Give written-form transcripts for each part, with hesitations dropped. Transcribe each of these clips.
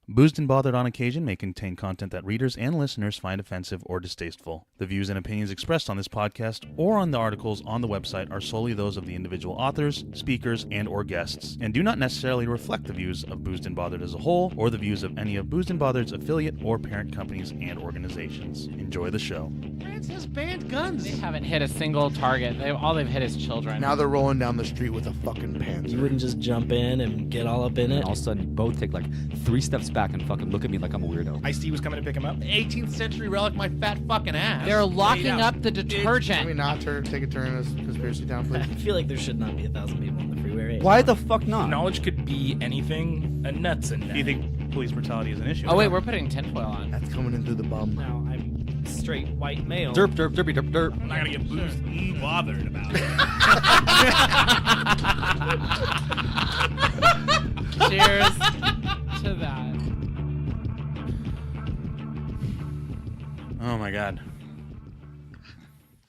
Boozed and Bothered on occasion may contain content that readers and listeners find offensive or distasteful. The views and opinions expressed on this podcast or on the articles on the website are solely those of the individual authors, speakers, and or guests, and do not necessarily reflect the views of Boozed and Bothered as a whole or the views of any of Boozed and Bothered's affiliate or parent companies and organizations. Enjoy the show. France has banned guns. They haven't hit a single target. All they've hit is children. Now they're rolling down the street with a fucking Panzer. You wouldn't just jump in and get all up in it? And all of a sudden, you both take like 3 steps back and fucking look at me like I'm a weirdo. Ice-T was coming to pick him up. 18th century relic, my fat fucking ass. They're locking up the detergent. Can we not take a turn in this conspiracy town, please? I feel like there should not be 1,000 people on the freeway right Why the fuck not? Knowledge could be anything. A nuts and Do you think police brutality is an issue? Oh wait, we're putting tinfoil on. That's coming in through the bum. now. I'm straight white male. Derp, derp, derpy, derp, derp. I'm not gonna get boozed and bothered about it. Cheers to that. Oh my god.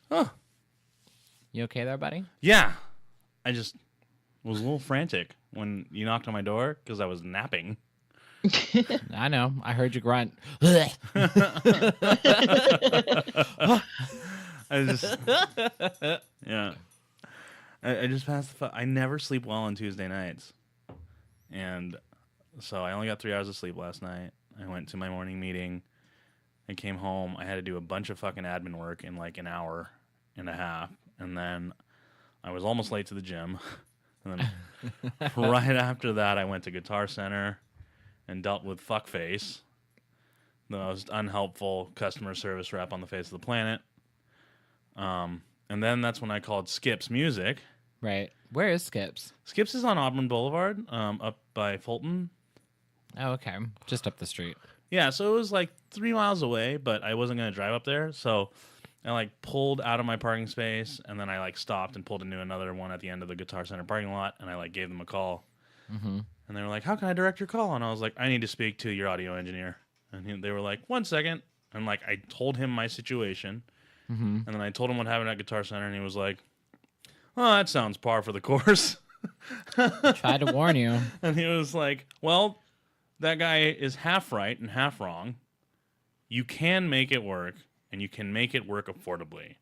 Oh. You okay there, buddy? Yeah. I just was a little frantic when you knocked on my door because I was napping. I know. I heard you grunt. I just, yeah. I just passed the. I never sleep well on Tuesday nights, and so I only got 3 hours of sleep last night. I went to my morning meeting. I came home. I had to do a bunch of fucking admin work in like an hour and a half, and then I was almost late to the gym. And then right after that, I went to Guitar Center and dealt with fuckface, the most unhelpful customer service rep on the face of the planet. And then that's when I called Skips Music. Right. Where is Skips? Skips is on Auburn Boulevard, up by Fulton. Oh, okay. Just up the street. Yeah, so it was like 3 miles away, but I wasn't going to drive up there. So I like pulled out of my parking space, and then I like stopped and pulled into another one at the end of the Guitar Center parking lot, and I like gave them a call. Mm-hmm. And they were like, "How can I direct your call?" And I was like, "I need to speak to your audio engineer." And they were like, "1 second." And like I told him my situation, Mm-hmm. and then I told him what happened at Guitar Center, and he was like, "Oh, that sounds par for the course." Tried to warn you. And he was like, "Well, that guy is half right and half wrong. You can make it work, and you can make it work affordably."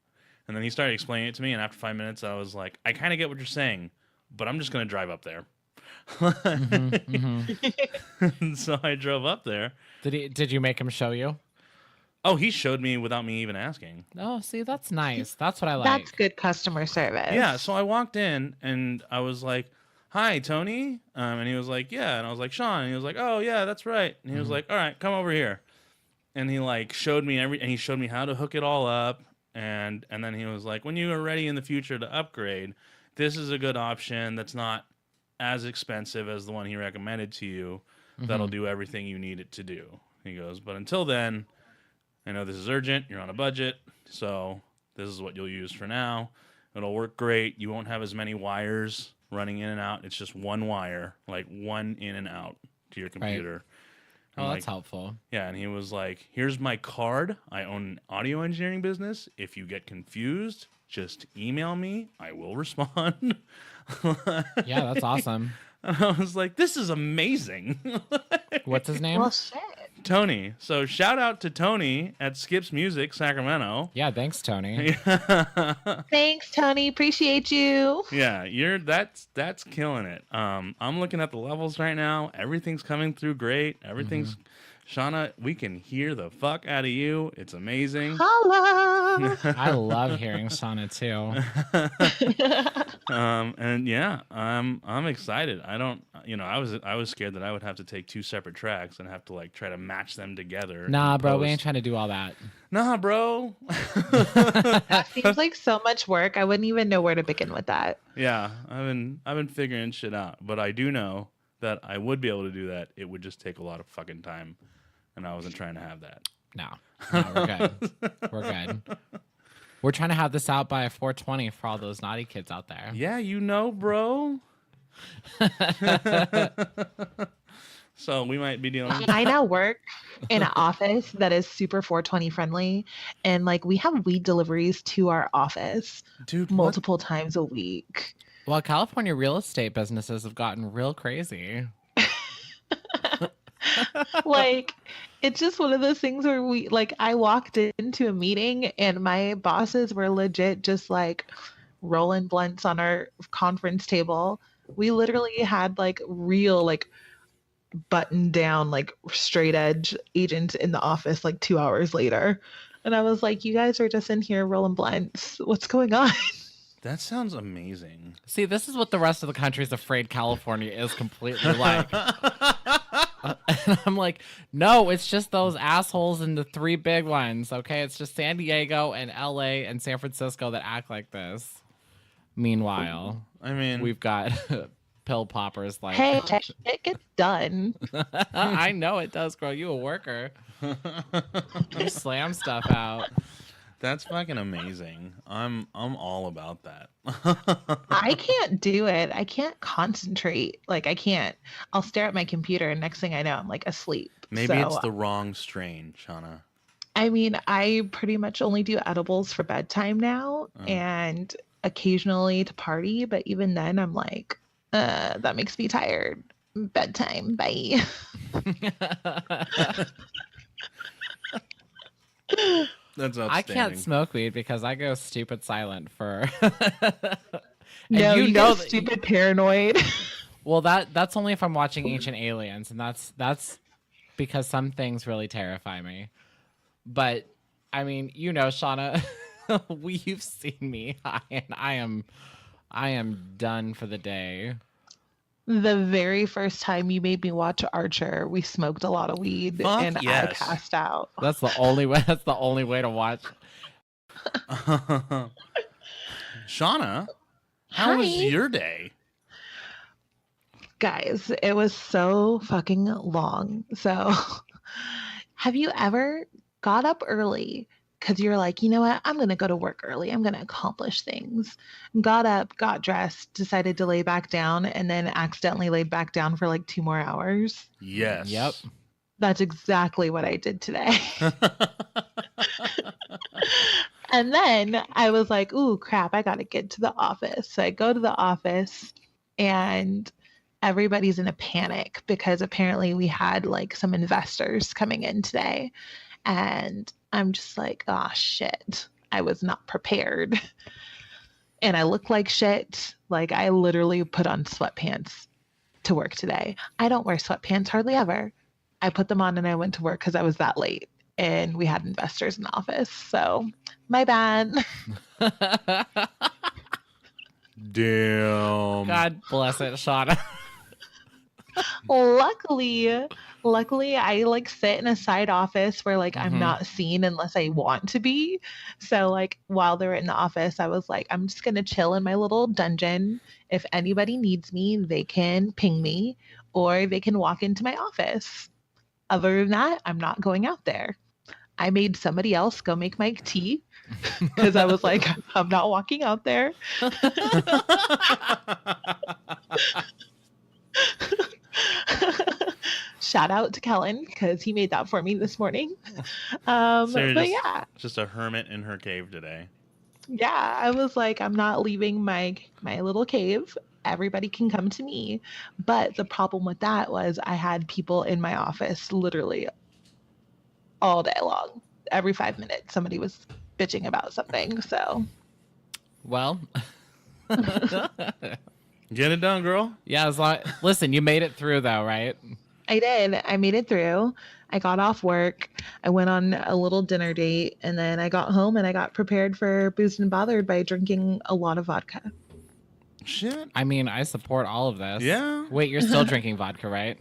And then he started explaining it to me, and after 5 minutes, I was like, "I kind of get what you're saying, but I'm just going to drive up there." Mm-hmm. Mm-hmm. And so I drove up there. Did you make him show you? Oh, he showed me without me even asking. Oh, see, that's nice. That's what I like. That's good customer service. Yeah, so I walked in, and I was like, "Hi, Tony." And he was like, "Yeah." And I was like, "Sean." And he was like, "Oh, yeah, that's right." And he was like, "All right, come over here." And he like showed me and he showed me how to hook it all up. And then he was like, "When you are ready in the future to upgrade, this is a good option that's not as expensive as the one he recommended to you. That'll do everything you need it to do." He goes, "But until then, I know this is urgent. You're on a budget, so this is what you'll use for now. It'll work great. You won't have as many wires running in and out. It's just one wire, like one in and out to your computer." Right. I'm Oh, like, that's helpful. yeah, and he was like, "Here's my card. I own an audio engineering business. If you get confused, just email me. I will respond." Yeah, that's awesome. And I was like, "This is amazing." What's his name? Well, shit. Tony. So shout out to Tony at Skips Music, Sacramento. Yeah, thanks, Tony. Thanks, Tony. Appreciate you. Yeah, that's killing it. I'm looking at the levels right now. Everything's coming through great. Everything's Shauna, we can hear the fuck out of you. It's amazing. Holla. I love hearing Sana too. And yeah, I'm excited. I was scared that I would have to take 2 separate tracks and have to like try to match them together. Nah, bro, we post. ain't trying to do all that. Nah, bro. That seems like so much work. I wouldn't even know where to begin with that. Yeah, I've been figuring shit out, but I do know that I would be able to do that. It would just take a lot of fucking time, and I wasn't trying to have that. No, we're good. We're good. We're trying to have this out by 4:20 for all those naughty kids out there. Yeah, you know, bro. So we might be dealing. I now work in an office that is super 420 friendly, and like we have weed deliveries to our office Dude, multiple times a week. Well, California real estate businesses have gotten real crazy. Like, it's just one of those things where I walked into a meeting and my bosses were legit just like rolling blunts on our conference table. We literally had like real, like, button down, like straight edge agents in the office like 2 hours later. And I was like, you guys are just in here rolling blunts. What's going on? That sounds amazing. See, this is what the rest of the country's afraid California is completely like. And I'm like, no, it's just those assholes in the three big ones, okay? It's just San Diego and LA and San Francisco that act like this. Meanwhile, I mean, we've got pill poppers like... Hey, it gets done. I know it does, girl. You a worker. You slam stuff out. that's fucking amazing. I'm all about that. I can't do it. I can't concentrate. Like, I can't. I'll stare at my computer and next thing I know, I'm like asleep. Maybe So, it's the wrong strain, Shauna. I mean, I pretty much only do edibles for bedtime now and occasionally to party, but even then I'm like, that makes me tired. Bedtime. Bye. That's outstanding. I can't smoke weed because I go stupid silent for... No, you know know, that- stupid paranoid. Well, that's only if I'm watching Ancient Aliens, and that's because some things really terrify me. But I mean, you know, Shauna, you've seen me, and I am done for the day. The very first time you made me watch Archer, we smoked a lot of weed Fuck and yes. I passed out. That's the only way. That's the only way to watch. Shauna, how was Hi. your day? Guys, it was so fucking long. So, have you ever got up early because you're like, you know what? I'm going to go to work early. I'm going to accomplish things. Got up, got dressed, decided to lay back down, and then accidentally laid back down for like 2 more hours. Yes. Yep. That's exactly what I did today. And then I was like, ooh, crap, I got to get to the office. So I go to the office and everybody's in a panic because apparently we had like some investors coming in today. And I'm just like, oh, shit. I was not prepared. And I look like shit. Like, I literally put on sweatpants to work today. I don't wear sweatpants hardly ever. I put them on and I went to work because I was that late. And we had investors in the office. So, my bad. Damn. God bless it, Shauna. Luckily, I like sit in a side office where like I'm not seen unless I want to be. So like while they were in the office, I was like, I'm just gonna chill in my little dungeon. If anybody needs me, they can ping me or they can walk into my office. Other than that, I'm not going out there. I made somebody else go make my tea because I was like, I'm not walking out there. Shout out to Kellen because he made that for me this morning. Sarah But just, yeah, just a hermit in her cave today. yeah, I was like, I'm not leaving my little cave. Everybody can come to me. But the problem with that was I had people in my office literally all day long. Every 5 minutes, somebody was bitching about something. So, Well, Get it done, girl. yeah. Listen, you made it through though, right? I did. I made it through. I got off work. I went on a little dinner date, and then I got home and I got prepared for Boozed and Bothered by drinking a lot of vodka. Shit. I mean, I support all of this. Yeah. Wait, you're still drinking vodka, right?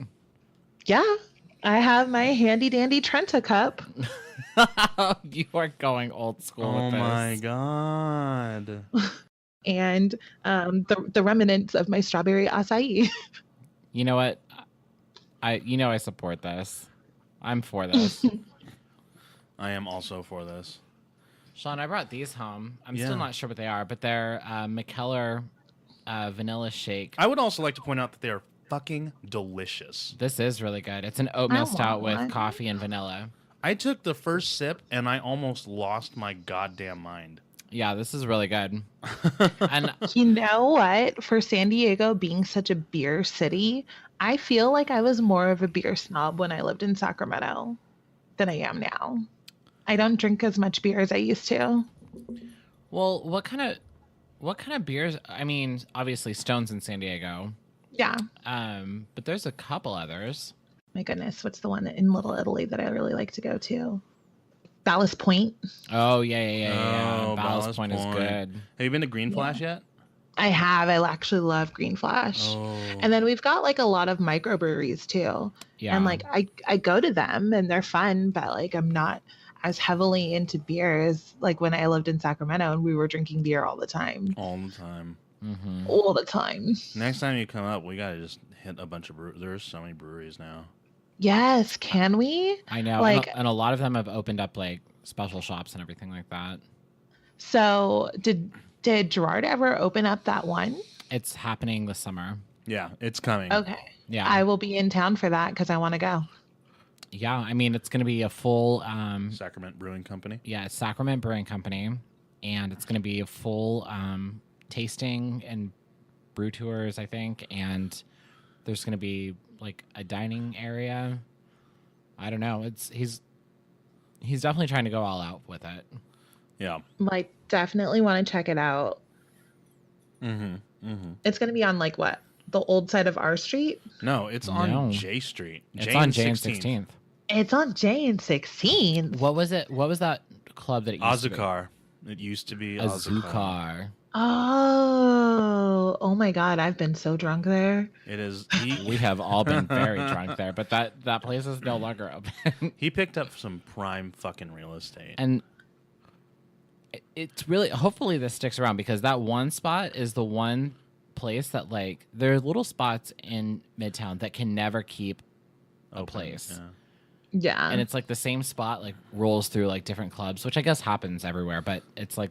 Yeah, I have my handy dandy Trenta cup. You are going old school Oh with this. my god. And the remnants of my strawberry acai. You know what? I support this. I'm for this. I am also for this. Sean, I brought these home. I'm Yeah. still not sure what they are, but they're McKellar vanilla shake. I would also like to point out that they are fucking delicious. This is really good. It's an oatmeal want stout with one. coffee and vanilla. I took the first sip and I almost lost my goddamn mind. Yeah, this is really good. And You know what? For San Diego being such a beer city, I feel like I was more of a beer snob when I lived in Sacramento than I am now. I don't drink as much beer as I used to. Well, what kind of beers? I mean, obviously Stone's in San Diego. Yeah. But there's a couple others. My goodness, what's the one in Little Italy that I really like to go to? Ballast Point. Oh yeah. Oh, Ballast Point is good. Have you been to Green Flash yet? I have. I actually love Green Flash. Oh. And then we've got like a lot of microbreweries too. Yeah. And like I go to them and they're fun, but like I'm not as heavily into beer as like when I lived in Sacramento and we were drinking beer all the time. All the time. Mm-hmm. All the time. Next time you come up, we gotta just hit a bunch of There's so many breweries now. Yes, can we? I know. Like, and a lot of them have opened up like special shops and everything like that. so did Gerard ever open up that one? It's happening this summer. Yeah, it's coming. Okay. Yeah. I will be in town for that because I want to go. Yeah, I mean it's going to be a full Sacrament Brewing Company. Yeah, it's Sacrament Brewing Company, and it's going to be a full tasting and brew tours, I think, and there's going to be like a dining area. I don't know. He's definitely trying to go all out with it. Yeah. Like, definitely want to check it out. Mm-hmm. Mm-hmm. It's going to be on like what? The old side of our street? No, it's on J Street. It's on J and 16th. It's on J and 16th. What was it? What was that club that it used Azucar. It used to be Azucar. Azucar. Oh my God. I've been so drunk there. It is. We have all been very drunk there, but that place is no longer open. He picked up some prime fucking real estate. And it's really, hopefully this sticks around because that one spot is the one place that like, there are little spots in Midtown that can never keep a place. Yeah. And it's like the same spot like rolls through like different clubs, which I guess happens everywhere, but it's like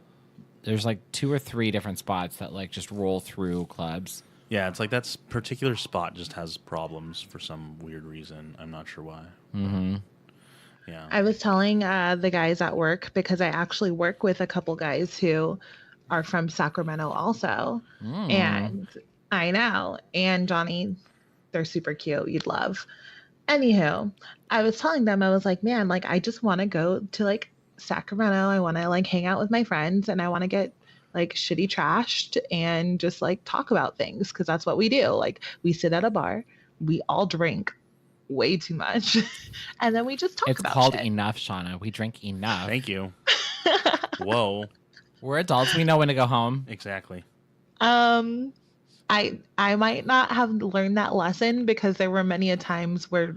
there's like 2 or 3 different spots that like just roll through clubs. Yeah, it's like that particular spot just has problems for some weird reason. I'm not sure why. Mm-hmm. Yeah. I was telling the guys at work because I actually work with a couple guys who are from Sacramento also. And I know. And Johnny, they're super cute. You'd love. Anywho, I was telling them, I was like, man, like, I just want to go to like Sacramento. I want to like hang out with my friends and I want to get like shitty trashed and just like talk about things because that's what we do. Like, we sit at a bar, we all drink way too much, and then we just talk about It's called shit. enough, Shauna. We drink enough. Thank you. Whoa. We're adults. We know when to go home. Exactly. I might not have learned that lesson because there were many a times where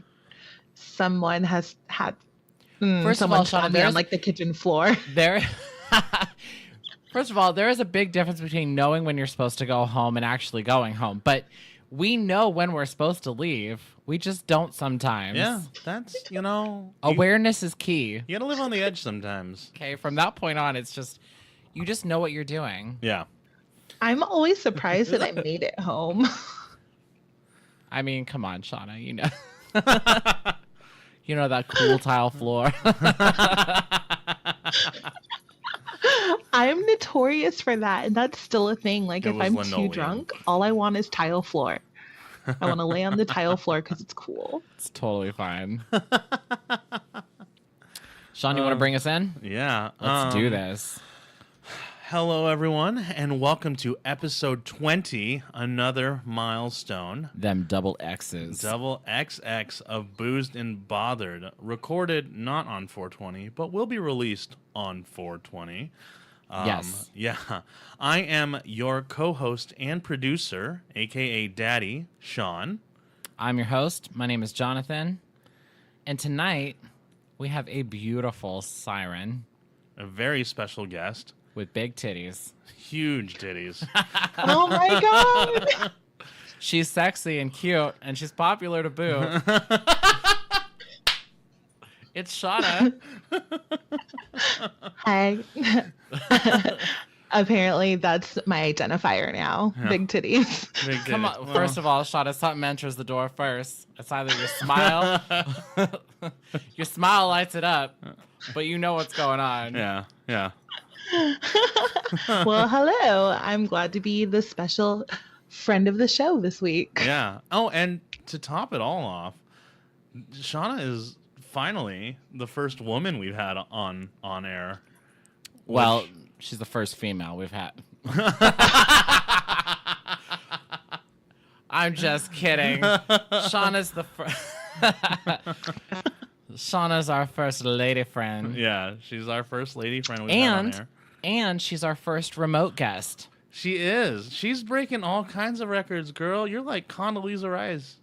someone has had First of someone all, saw Shauna, me on like the kitchen floor. There. First of all, there is a big difference between knowing when you're supposed to go home and actually going home. But we know when we're supposed to leave. We just don't sometimes. Yeah, that's, Awareness is key. You gotta live on the edge sometimes. Okay, from that point on, it's just, you just know what you're doing. Yeah. I'm always surprised that I made it home. I mean, come on, Shauna, you know. You know that cool tile floor. I'm notorious for that, and that's still a thing. Like, It if was I'm linoleum. too drunk, all I want is tile floor. I want to lay on the tile floor because it's cool. It's totally fine. Sean, you want to bring us in? Yeah. Let's do this. Hello, everyone, and welcome to episode 20, another milestone. Them double X's. Double XX of Boozed and Bothered, recorded not on 420, but will be released on 420. Yes. Yeah. I am your co-host and producer, a.k.a. Daddy, Sean. I'm your host. My name is Jonathan. And tonight, we have a beautiful siren A very special guest. with big titties. Huge titties. Oh my god! She's sexy and cute, and she's popular to boot. It's Shauna. Hi. Apparently, that's my identifier now. Yeah. Big titties. Big Come titties. on. First of all, Shauna, something enters the door first. It's either your smile. Your smile lights it up, but you know what's going on. Yeah, yeah. Well, hello. I'm glad to be the special friend of the show this week. Yeah. Oh, and to top it all off, Shauna is finally the first woman we've had on air. Well, which- she's the first female we've had. I'm just kidding. Shauna's the first. Shauna's our first lady friend. Yeah, she's our first lady friend we've had on air. And she's our first remote guest. She is. She's breaking all kinds of records, girl. You're like Condoleezza Rice.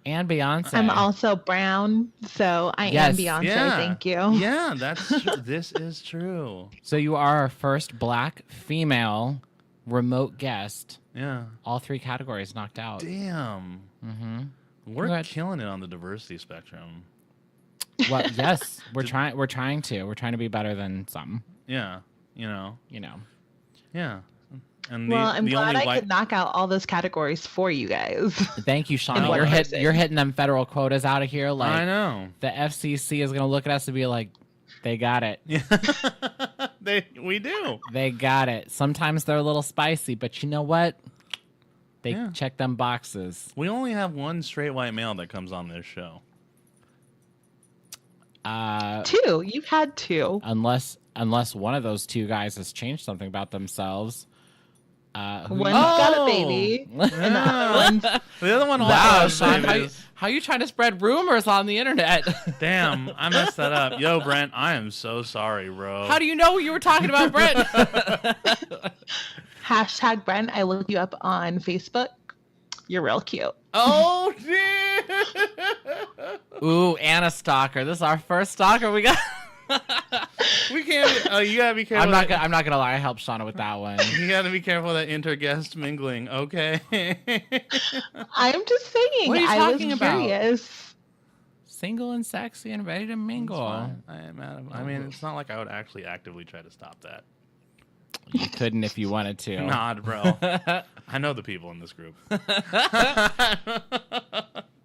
And Beyonce. I'm also brown, so I Yes. am Beyonce. Yeah. Thank you. Yeah, that's true. This is true. So you are our first black female remote guest. Yeah. All 3 categories knocked out. Damn. Mm-hmm. We're Congrats. killing it on the diversity spectrum. Well, yes, we're trying. We're trying to be better than some. Yeah. You know. Yeah. And Well, I'm the glad only I white could knock out all those categories for you guys. Thank you, And Shauna. one person. You're hitting them federal quotas out of here. I Like know. the FCC is gonna look at us and be like, they got it. Yeah. we do. They got it. Sometimes they're a little spicy, but you know what? They Yeah. check them boxes. We only have one straight white male that comes on this show. 2. You've had 2. Unless one of those 2 guys has changed something about themselves. Who One's you- got a baby, and the other one's The other one Wow, also Sean, has how you trying to spread rumors on the internet? Damn, I messed that up. Yo, Brent, I am so sorry, bro. How do you know you were talking about Brent? hashtag Brent. I looked you up on Facebook. You're real cute. Oh, dear. Ooh, and a stalker. This is our first stalker we got. We can't. Oh, you gotta be careful. I'm not gonna lie. I helped Shauna with that one. You gotta be careful of that inter-guest mingling. Okay. I'm just saying. What are you I talking was about? curious. Single and sexy and ready to mingle. I am Adam. I mean, it's not like I would actually actively try to stop that. You couldn't if you wanted to. Not, bro. I know the people in this group.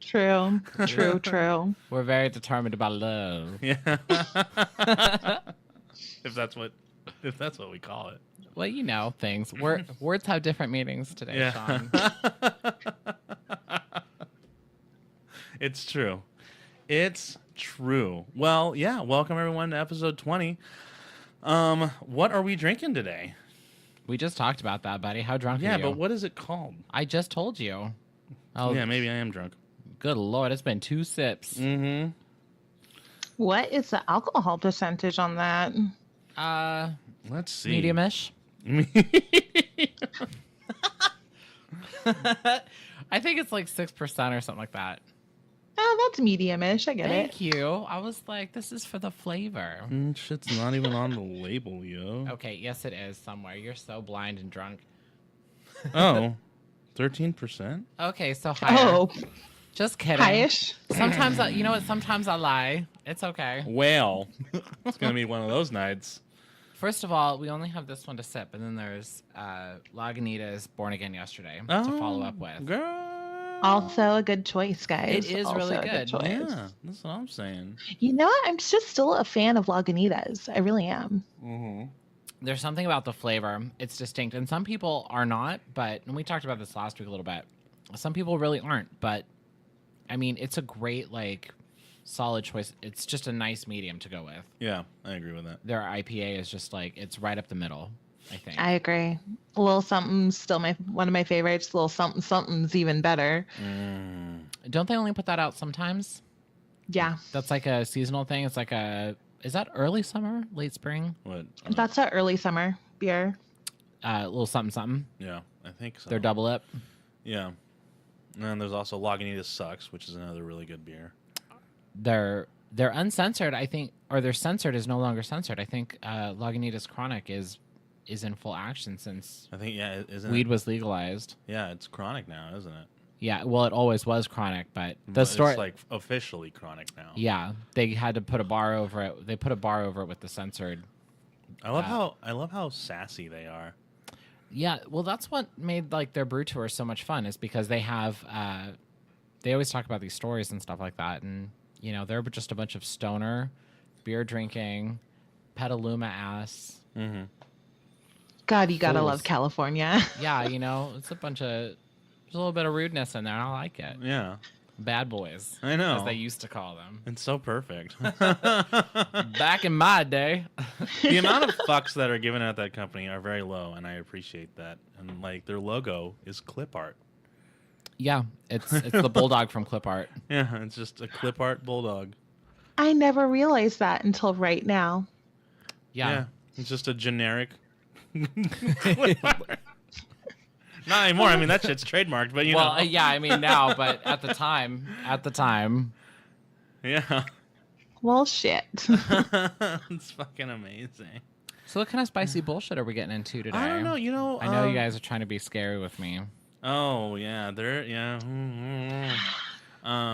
True. True. We're very determined about love. Yeah. if that's what we call it. Well, you know things. Words have different meanings today, Yeah. Sean. It's true. It's true. Well, yeah. Welcome everyone to episode 20. What are we drinking today? We just talked about that, buddy. How drunk are Yeah, you? but what is it called? I just told you. Oh, Yeah, maybe I am drunk. good Lord. It's been 2 sips. Mm-hmm. What is the alcohol percentage on that? Let's see. Medium-ish. I think it's like 6% or something like that. Oh, that's medium-ish. I get it. Thank you. I was like, this is for the flavor. Shit's not even on the label, yo. Okay, yes, it is somewhere. You're so blind and drunk. Oh, 13%? Okay, so higher. Oh, Just kidding. high-ish. Sometimes, you know what? Sometimes I lie. It's okay. Well, it's going to be one of those nights. First of all, we only have this one to sip, and then there's Lagunitas Born Again Yesterday to follow up with. Girl. Also a good choice, guys. It is Also really a good. choice. Yeah, that's what I'm saying. You know what? I'm just still a fan of Lagunitas. I really am. Mm-hmm. There's something about the flavor. It's distinct, and some people are not, but and we talked about this last week a little bit. Some people really aren't, but I mean, it's a great, like, solid choice. It's just a nice medium to go with. Yeah, I agree with that. Their IPA is just like, it's right up the middle, I think. I agree. A little something's still one of my favorites. A little something's even better. Don't they only put that out sometimes? Yeah, That's like a seasonal thing. It's like is that early summer, late spring? What? that's our early summer beer. A little something. Yeah, I think so. They're double up. Yeah. And then there's also Lagunitas Sucks, which is another really good beer. They're uncensored, I think, or they're censored is no longer censored. I think Lagunitas Chronic is in full action since I think, yeah, isn't weed it? was legalized. Yeah, it's chronic now, isn't it? Yeah, well, it always was Chronic, but the But story. It's like officially chronic now. Yeah, they had to put a bar over it. They put a bar over it with the censored. I love how sassy they are. Yeah, well, that's what made like their brew tour so much fun, is because they have. They always talk about these stories and stuff like that, and you know they're just a bunch of stoner, beer drinking, Petaluma ass. Mm-hmm. God, you gotta Fools. love California. Yeah, you know it's a bunch of. There's a little bit of rudeness in there, and I like it. Yeah. Bad boys. I know. As they used to call them. It's so perfect. Back in my day. The amount of fucks that are given at that company are very low, and I appreciate that. And like their logo is clip art. Yeah, it's the bulldog from clip art. Yeah, it's just a clip art bulldog. I never realized that until right now. Yeah. It's just a generic clip art. Not anymore. I mean, that shit's trademarked, but you know. Yeah, I mean now, but at the time. Yeah. Well, shit. It's fucking amazing. So what kind of spicy bullshit are we getting into today? I don't know. You know, I know you guys are trying to be scary with me. Oh yeah,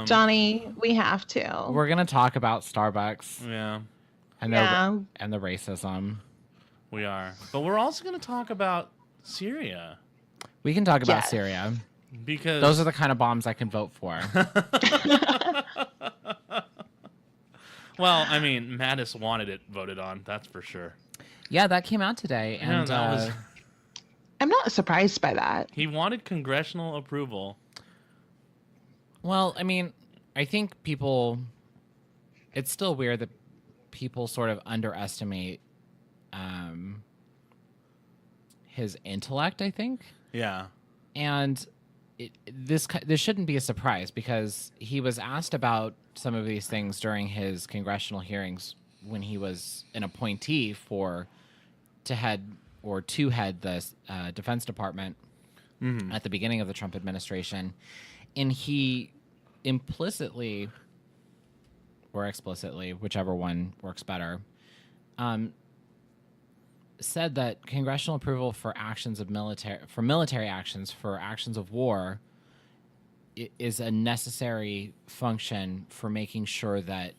Johnny, we have to. We're gonna talk about Starbucks. Yeah, and the racism. We are, but we're also gonna talk about Syria. We can talk about Syria because those are the kind of bombs I can vote for. Well, I mean, Mattis wanted it voted on. That's for sure. Yeah, that came out today, and I'm not surprised by that. He wanted congressional approval. Well, I mean, I think it's still weird that people sort of underestimate his intellect, I think. Yeah. And this shouldn't be a surprise because he was asked about some of these things during his congressional hearings when he was an appointee to head the Defense Department at the beginning of the Trump administration. And he implicitly or explicitly, whichever one works better, said that congressional approval for military actions, for actions of war, is a necessary function for making sure that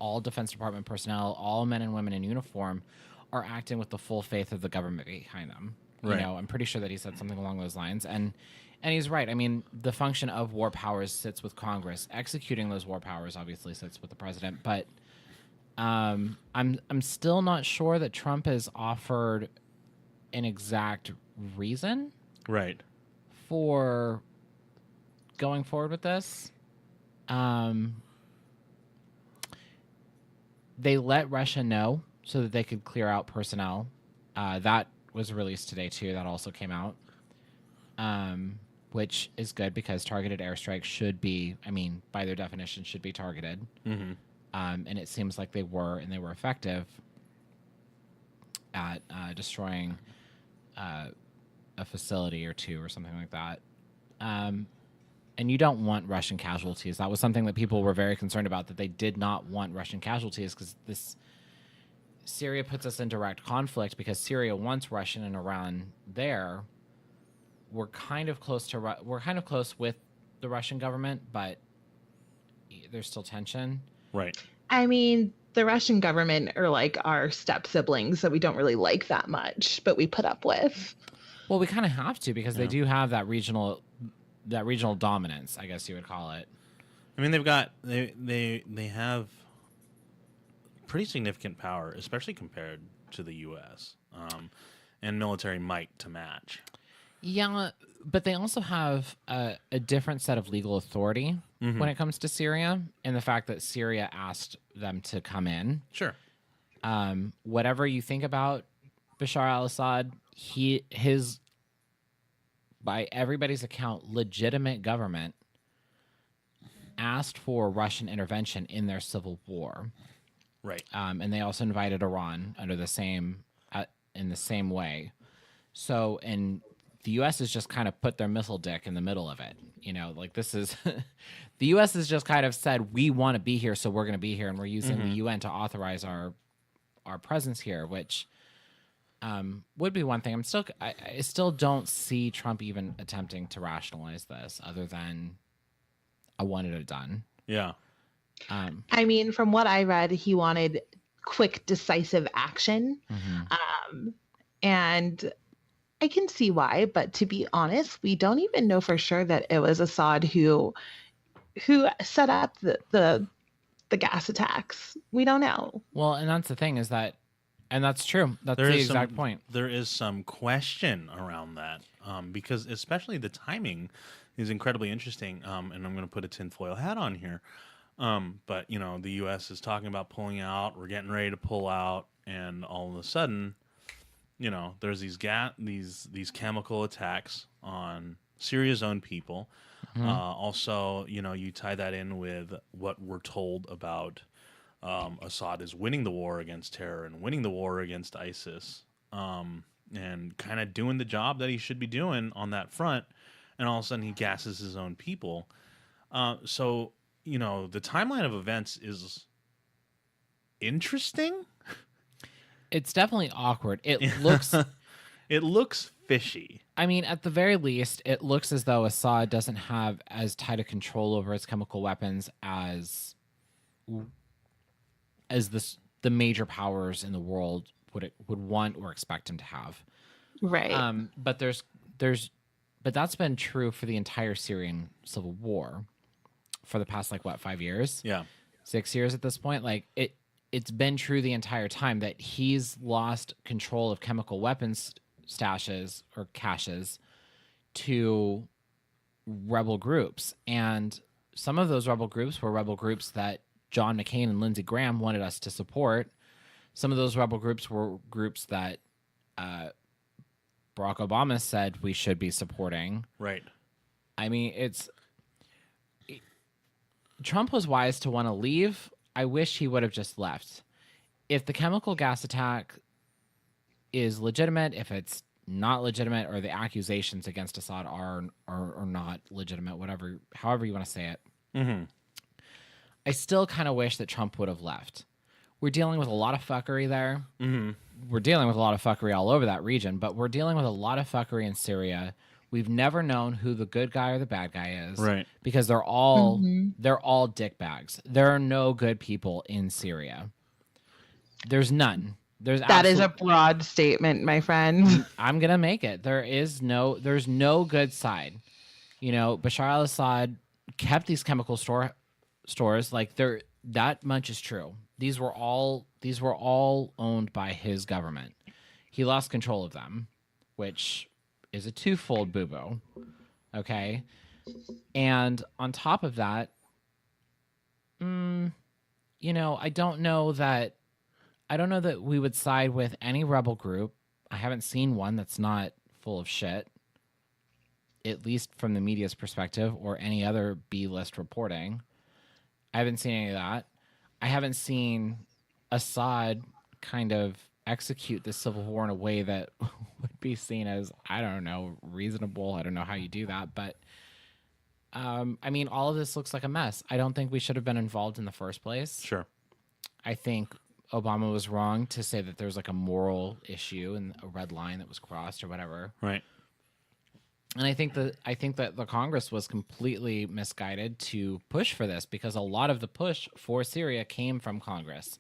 all Defense Department personnel, all men and women in uniform, are acting with the full faith of the government behind them. Right. You know, I'm pretty sure that he said something along those lines, and he's right. I mean, the function of war powers sits with Congress. Executing those war powers obviously sits with the president, but I'm still not sure that Trump has offered an exact reason, right, for going forward with this. They let Russia know so that they could clear out personnel. That was released today too. That also came out, which is good because targeted airstrikes should be, I mean, by their definition, should be targeted. Mm-hmm. And it seems like they were, and they were effective at destroying a facility or two or something like that. And you don't want Russian casualties. That was something that people were very concerned about, that they did not want Russian casualties because Syria puts us in direct conflict because Syria wants Russian and Iran there. We're kind of close with the Russian government, but there's still tension. Right. I mean, the Russian government are like our step siblings that we don't really like that much, but we put up with. Well, we kind of have to because they do have that regional dominance, I guess you would call it. I mean, they have pretty significant power, especially compared to the U.S. And military might to match. Yeah, but they also have a different set of legal authority when it comes to Syria, and the fact that Syria asked them to come in. Sure. Whatever you think about Bashar al-Assad, his by everybody's account, legitimate government asked for Russian intervention in their civil war. Right. And they also invited Iran under the same in the same way. So, and the U.S. has just kind of put their missile dick in the middle of it. You know, like this is the U.S. has just kind of said, we want to be here, so we're going to be here, and we're using the UN to authorize our presence here, which would be one thing. I still don't see Trump even attempting to rationalize this, other than I wanted it done. Yeah. I mean, from what I read, he wanted quick, decisive action, and I can see why, but to be honest, we don't even know for sure that it was Assad who set up the gas attacks. We don't know. Well, and that's the thing is that, and that's true. That's the exact point. There is some question around that because especially the timing is incredibly interesting. And I'm going to put a tinfoil hat on here. But the U.S. is talking about pulling out. We're getting ready to pull out, and all of a sudden, there's these chemical attacks on Syria's own people. Also, you tie that in with what we're told about Assad is winning the war against terror and winning the war against ISIS, and kind of doing the job that he should be doing on that front. And all of a sudden, he gasses his own people. So, the timeline of events is interesting. It's definitely awkward. It looks it looks fishy. I mean, at the very least, it looks as though Assad doesn't have as tight a control over its chemical weapons as the major powers in the world would want or expect him to have. Right. But that's been true for the entire Syrian civil war for the past 5 years? Yeah. 6 years at this point. It's been true the entire time that he's lost control of chemical weapons stashes or caches to rebel groups. And some of those rebel groups were rebel groups that John McCain and Lindsey Graham wanted us to support. Some of those rebel groups were groups that Barack Obama said we should be supporting. Right. I mean, Trump was wise to want to leave. I wish he would have just left. If the chemical gas attack is legitimate, if it's not legitimate, or the accusations against Assad are not legitimate, however you want to say it, I still kind of wish that Trump would have left. We're dealing with a lot of fuckery there. We're dealing with a lot of fuckery all over that region, but we're dealing with a lot of fuckery in Syria. We've never known who the good guy or the bad guy is, right? Because they're all dickbags. There are no good people in Syria. There's none. That is a broad statement, my friend. I'm gonna make it. There's no good side. Bashar al-Assad kept these chemical stores. That much is true. These were all owned by his government. He lost control of them, which is a twofold boo-boo. Okay? And on top of that, I don't know that we would side with any rebel group. I haven't seen one that's not full of shit, at least from the media's perspective, or any other B-list reporting. I haven't seen any of that. I haven't seen Assad kind of execute this civil war in a way that would be seen as, I don't know, reasonable. I don't know how you do that, but I mean, all of this looks like a mess. I don't think we should have been involved in the first place. Sure. I think Obama was wrong to say that there's a moral issue and a red line that was crossed or whatever. Right. And I think that the Congress was completely misguided to push for this, because a lot of the push for Syria came from Congress.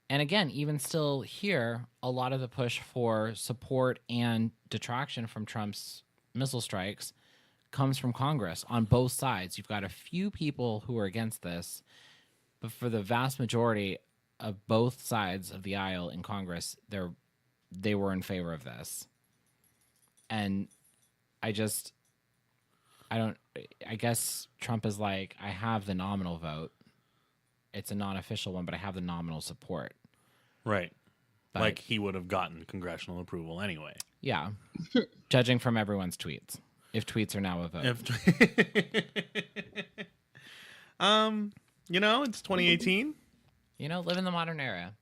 And again, even still here, a lot of the push for support and detraction from Trump's missile strikes comes from Congress on both sides. You've got a few people who are against this, but for the vast majority of both sides of the aisle in Congress, they were in favor of this. And I guess Trump is like, I have the nominal vote. It's a non-official one, but I have the nominal support. Right. But, like he would have gotten congressional approval anyway. Yeah. Judging from everyone's tweets. If tweets are now a vote. It's 2018. Live in the modern era.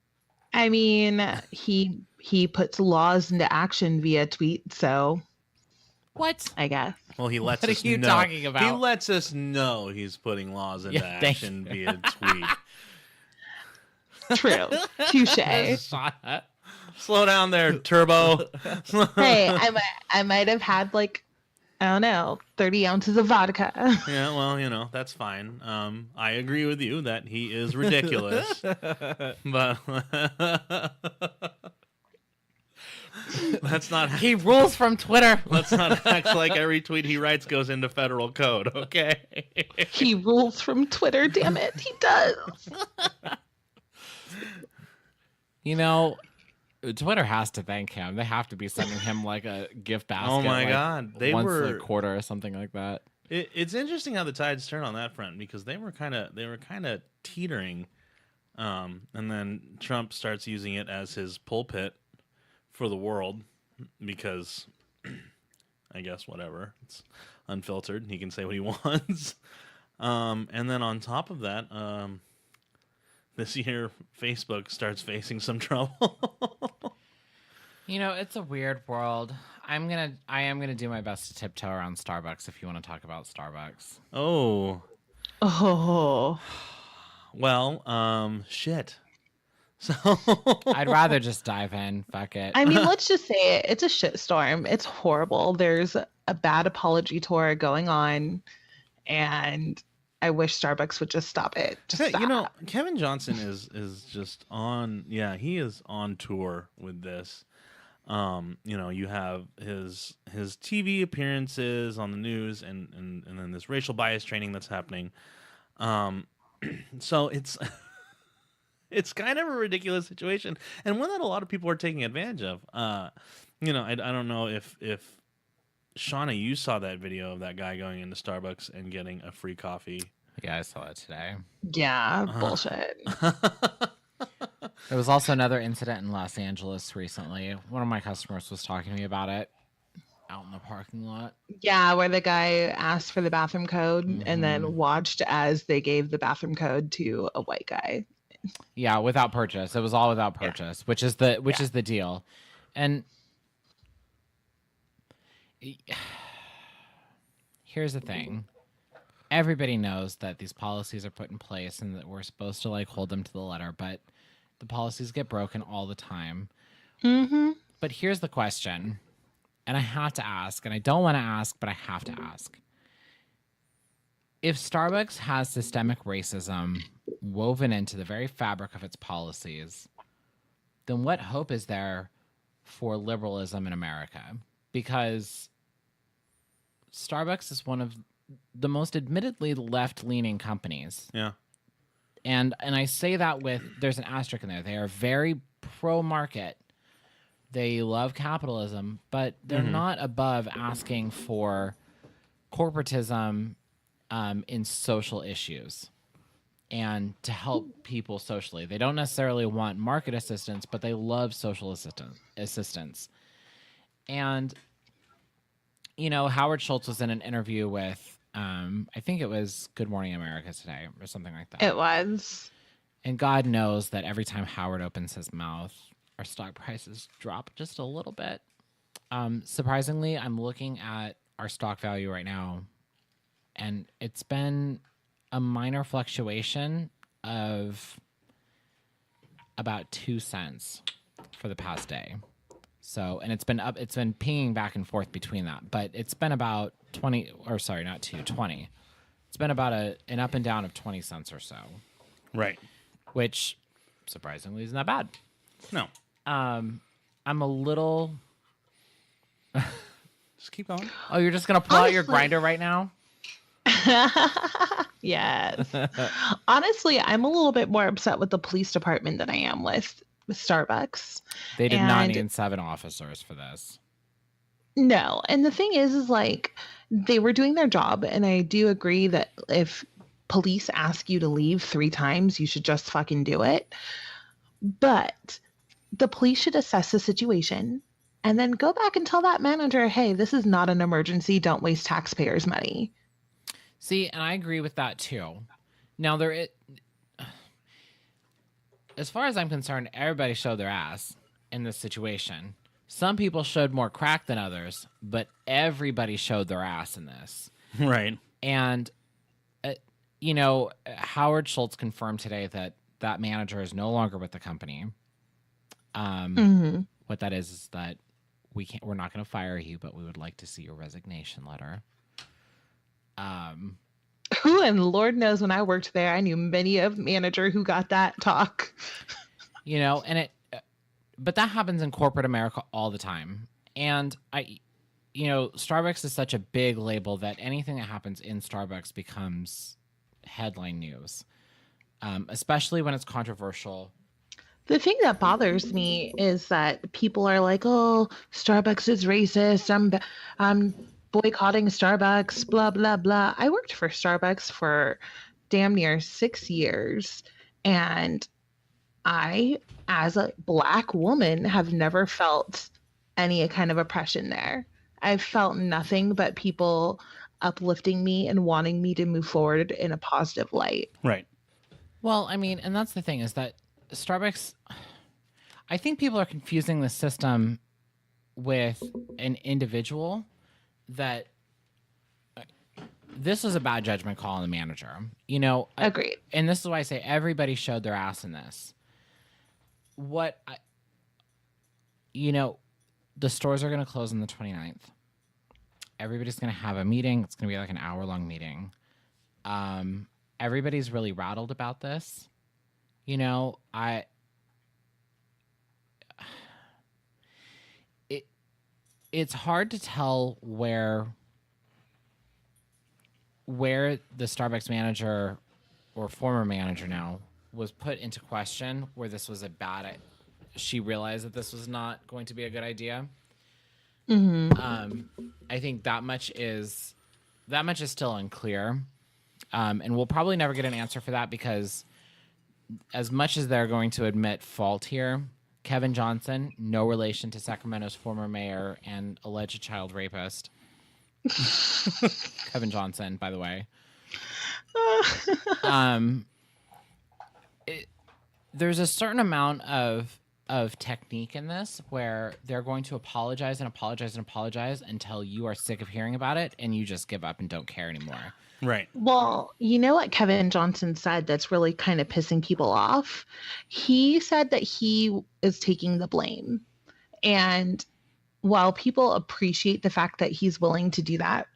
I mean, he puts laws into action via tweet, so what? I guess. Well, he lets what us are you know. talking about? He lets us know he's putting laws into action via tweet. True. Touche. Slow down there, Turbo. Hey, I might have had I don't know, 30 ounces of vodka. Yeah, well, that's fine. I agree with you that he is ridiculous. But let's not. He rules from Twitter. Let's not act like every tweet he writes goes into federal code, okay? He rules from Twitter, damn it. He does. Twitter has to thank him. They have to be sending him like a gift basket. Oh my like, God, they once were. a quarter or something like that. It's interesting how the tides turn on that front because they were kind of teetering, and then Trump starts using it as his pulpit for the world because I guess whatever, it's unfiltered. He can say what he wants. And then on top of that, this year Facebook starts facing some trouble. It's a weird world. I am gonna do my best to tiptoe around Starbucks if you want to talk about Starbucks. Oh, Oh, well, shit. So I'd rather just dive in. Fuck it. I mean, let's just say it. It's a shitstorm. It's horrible. There's a bad apology tour going on, and I wish Starbucks would just stop it. Just Hey, stop. Kevin Johnson is just on. Yeah, he is on tour with this. You have his TV appearances on the news, and then this racial bias training that's happening. So it's it's kind of a ridiculous situation, and one that a lot of people are taking advantage of. I don't know if Shauna, you saw that video of that guy going into Starbucks and getting a free coffee. Yeah, I saw it today. Yeah, bullshit. There was also another incident in Los Angeles recently. One of my customers was talking to me about it out in the parking lot. Yeah, where the guy asked for the bathroom code and then watched as they gave the bathroom code to a white guy. Yeah, without purchase. It was all without purchase, which is the deal. And here's the thing. Everybody knows that these policies are put in place and that we're supposed to hold them to the letter, but the policies get broken all the time. Mm-hmm. But here's the question, and I have to ask, and I don't want to ask, but I have to ask. If Starbucks has systemic racism woven into the very fabric of its policies, then what hope is there for liberalism in America? Because Starbucks is one of the most admittedly left-leaning companies. Yeah. And I say that there's an asterisk in there. They are very pro-market. They love capitalism, but they're not above asking for corporatism in social issues and to help people socially. They don't necessarily want market assistance, but they love social assistance. And, Howard Schultz was in an interview with, I think it was Good Morning America today or something like that. It was. And God knows that every time Howard opens his mouth, our stock prices drop just a little bit. Surprisingly, I'm looking at our stock value right now, and it's been a minor fluctuation of about 2 cents for the past day. So, and it's been pinging back and forth between that, but it's been about 20. It's been about an up and down of 20 cents or so. Right. Which, surprisingly, isn't that bad. No. I'm a little... Just keep going. Oh, you're just going to pull out your grinder right now? Yes. Honestly, I'm a little bit more upset with the police department than I am with Starbucks. They did not need 7 officers for this. No. And the thing is they were doing their job. And I do agree that if police ask you to leave 3 times, you should just fucking do it. But the police should assess the situation and then go back and tell that manager, hey, this is not an emergency. Don't waste taxpayers' money. See, and I agree with that too. Now, as far as I'm concerned, everybody showed their ass in this situation. Some people showed more crack than others, but everybody showed their ass in this. Right. And, Howard Schultz confirmed today that manager is no longer with the company. What that is that we're not going to fire you, but we would like to see your resignation letter. Who and Lord knows when I worked there, I knew many a manager who got that talk. But that happens in corporate America all the time. And Starbucks is such a big label that anything that happens in Starbucks becomes headline news, especially when it's controversial. The thing that bothers me is that people are like, "Oh, Starbucks is racist. I'm boycotting Starbucks, blah blah blah." I worked for Starbucks for damn near 6 years, and I, as a Black woman, have never felt any kind of oppression there. I've felt nothing but people uplifting me and wanting me to move forward in a positive light. Right. Well, I mean, and that's the thing is that Starbucks, I think people are confusing the system with an individual that this is a bad judgment call on the manager. You know, Agreed. and this is why I say everybody showed their ass in this. The stores are going to close on the 29th. Everybody's going to have a meeting. It's going to be like an hour-long meeting. Everybody's really rattled about this. You know, it's hard to tell where the Starbucks manager or former manager now was put into question, where this was she realized that this was not going to be a good idea. I think that much is still unclear. And we'll probably never get an answer for that, because as much as they're going to admit fault here, Kevin Johnson, no relation to Sacramento's former mayor and alleged child rapist. Kevin Johnson, by the way. There's a certain amount of technique in this where they're going to apologize and apologize and apologize until you are sick of hearing about it and you just give up and don't care anymore. Right. Well, you know what Kevin Johnson said that's really kind of pissing people off? He said that he is taking the blame. And while people appreciate the fact that he's willing to do that,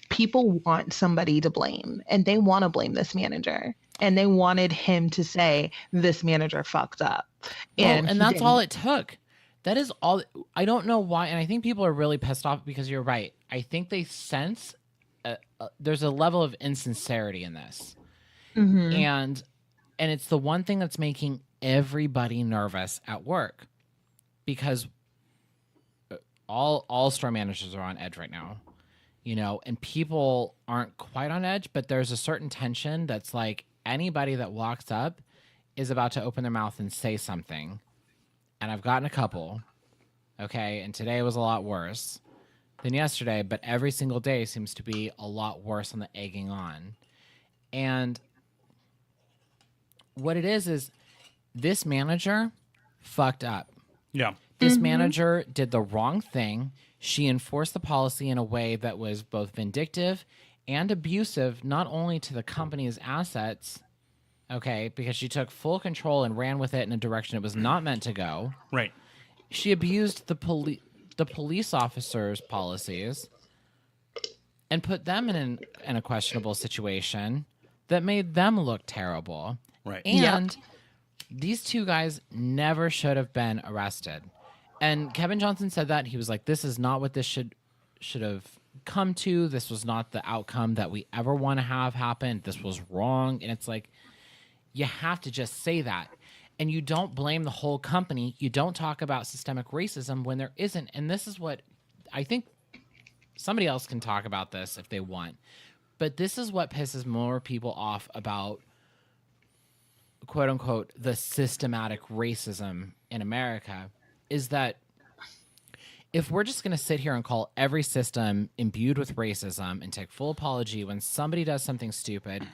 people want somebody to blame, and they want to blame this manager. And they wanted him to say, this manager fucked up. And that's all it took. That is all. I don't know why. And I think people are really pissed off because you're right. I think they sense there's a level of insincerity in this. Mm-hmm. And it's the one thing that's making everybody nervous at work, because all store managers are on edge right now, you know, and people aren't quite on edge, but there's a certain tension that's like anybody that walks up is about to open their mouth and say something. And I've gotten a couple, okay, and today was a lot worse than yesterday, but every single day seems to be a lot worse on the egging on. And what it is this manager fucked up. Yeah. This manager did the wrong thing. She enforced the policy in a way that was both vindictive and abusive, not only to the company's assets, okay, because she took full control and ran with it in a direction it was not meant to go. Right. She abused the police officers' policies and put them in a questionable situation that made them look terrible. Right. And these two guys never should have been arrested. And Kevin Johnson said that. He was like, this is not what this should have come to. This was not the outcome that we ever want to have happen. This was wrong. And it's like, you have to just say that. And you don't blame the whole company. You don't talk about systemic racism when there isn't. And this is what I think somebody else can talk about this if they want. But this is what pisses more people off about, quote unquote, the systematic racism in America, is that if we're just going to sit here and call every system imbued with racism and take full apology when somebody does something stupid,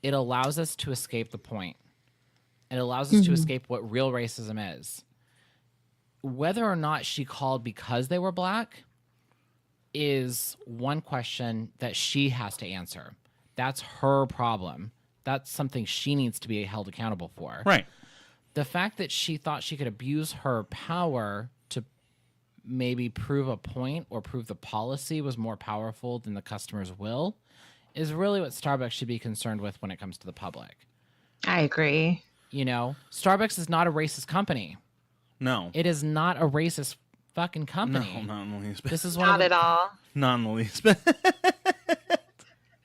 it allows us to escape the point. It allows us to escape what real racism is. Whether or not she called because they were black is one question that she has to answer. That's her problem. That's something she needs to be held accountable for. Right. The fact that she thought she could abuse her power to maybe prove a point or prove the policy was more powerful than the customer's will is really what Starbucks should be concerned with when it comes to the public. I agree. You know, Starbucks is not a racist company. No. It is not a racist fucking company. No, not in the least bit. This is one Not of at all. Not in the least bit.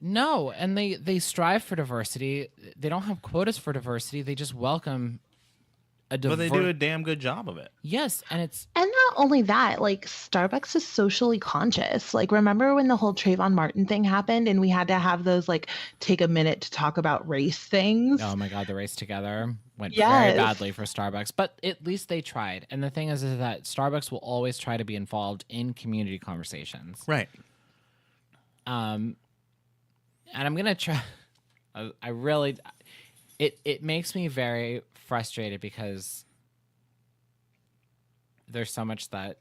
No, and they strive for diversity. They don't have quotas for diversity. They just welcome But they do a damn good job of it. Yes, and it's And not only that, like Starbucks is socially conscious. Like remember when the whole Trayvon Martin thing happened and we had to have those like take a minute to talk about race things? oh my god, the race together went very Yes. badly for Starbucks, but at least they tried. And the thing is that Starbucks will always try to be involved in community conversations. Right. And I'm gonna try. I really, it makes me very frustrated because there's so much that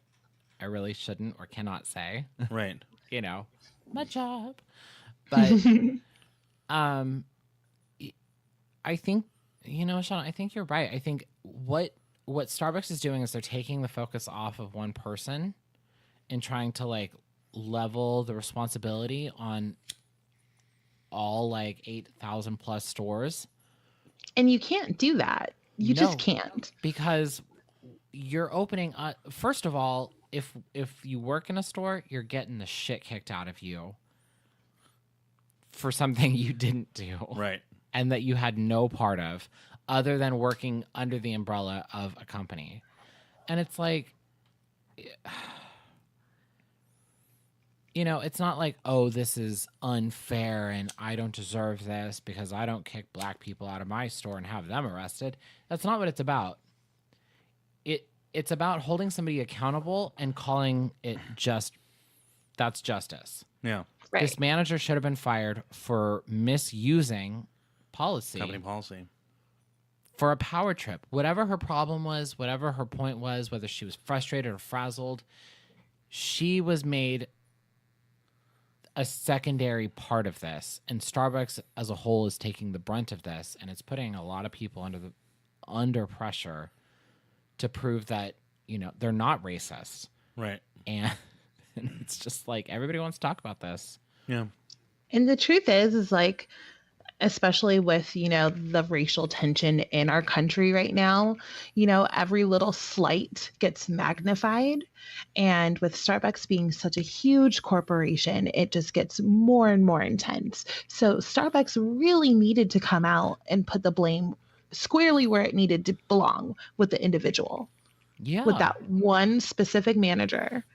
I really shouldn't or cannot say. Right. You know, my job. But I think, you know, Sean, I think you're right. I think what Starbucks is doing is they're taking the focus off of one person and trying to like level the responsibility on all like 8,000 plus stores. And you can't do that. You just can't. Because you're opening first of all, if you work in a store, you're getting the shit kicked out of you for something you didn't do. Right. And that you had no part of other than working under the umbrella of a company. And it's like, you know, it's not like, oh, this is unfair and I don't deserve this because I don't kick black people out of my store and have them arrested. That's not what it's about. It's about holding somebody accountable and calling it that's justice. Yeah. Right. This manager should have been fired for misusing policy. Company policy. For a power trip. Whatever her problem was, whatever her point was, whether she was frustrated or frazzled, she was made a secondary part of this. And Starbucks as a whole is taking the brunt of this, and it's putting a lot of people under pressure to prove that, you know, they're not racist. Right. And it's just like everybody wants to talk about this. Yeah. And the truth is like, especially with, you know, the racial tension in our country right now, you know, every little slight gets magnified. And with Starbucks being such a huge corporation, it just gets more and more intense. So Starbucks really needed to come out and put the blame squarely where it needed to belong, with the individual. Yeah. With that one specific manager.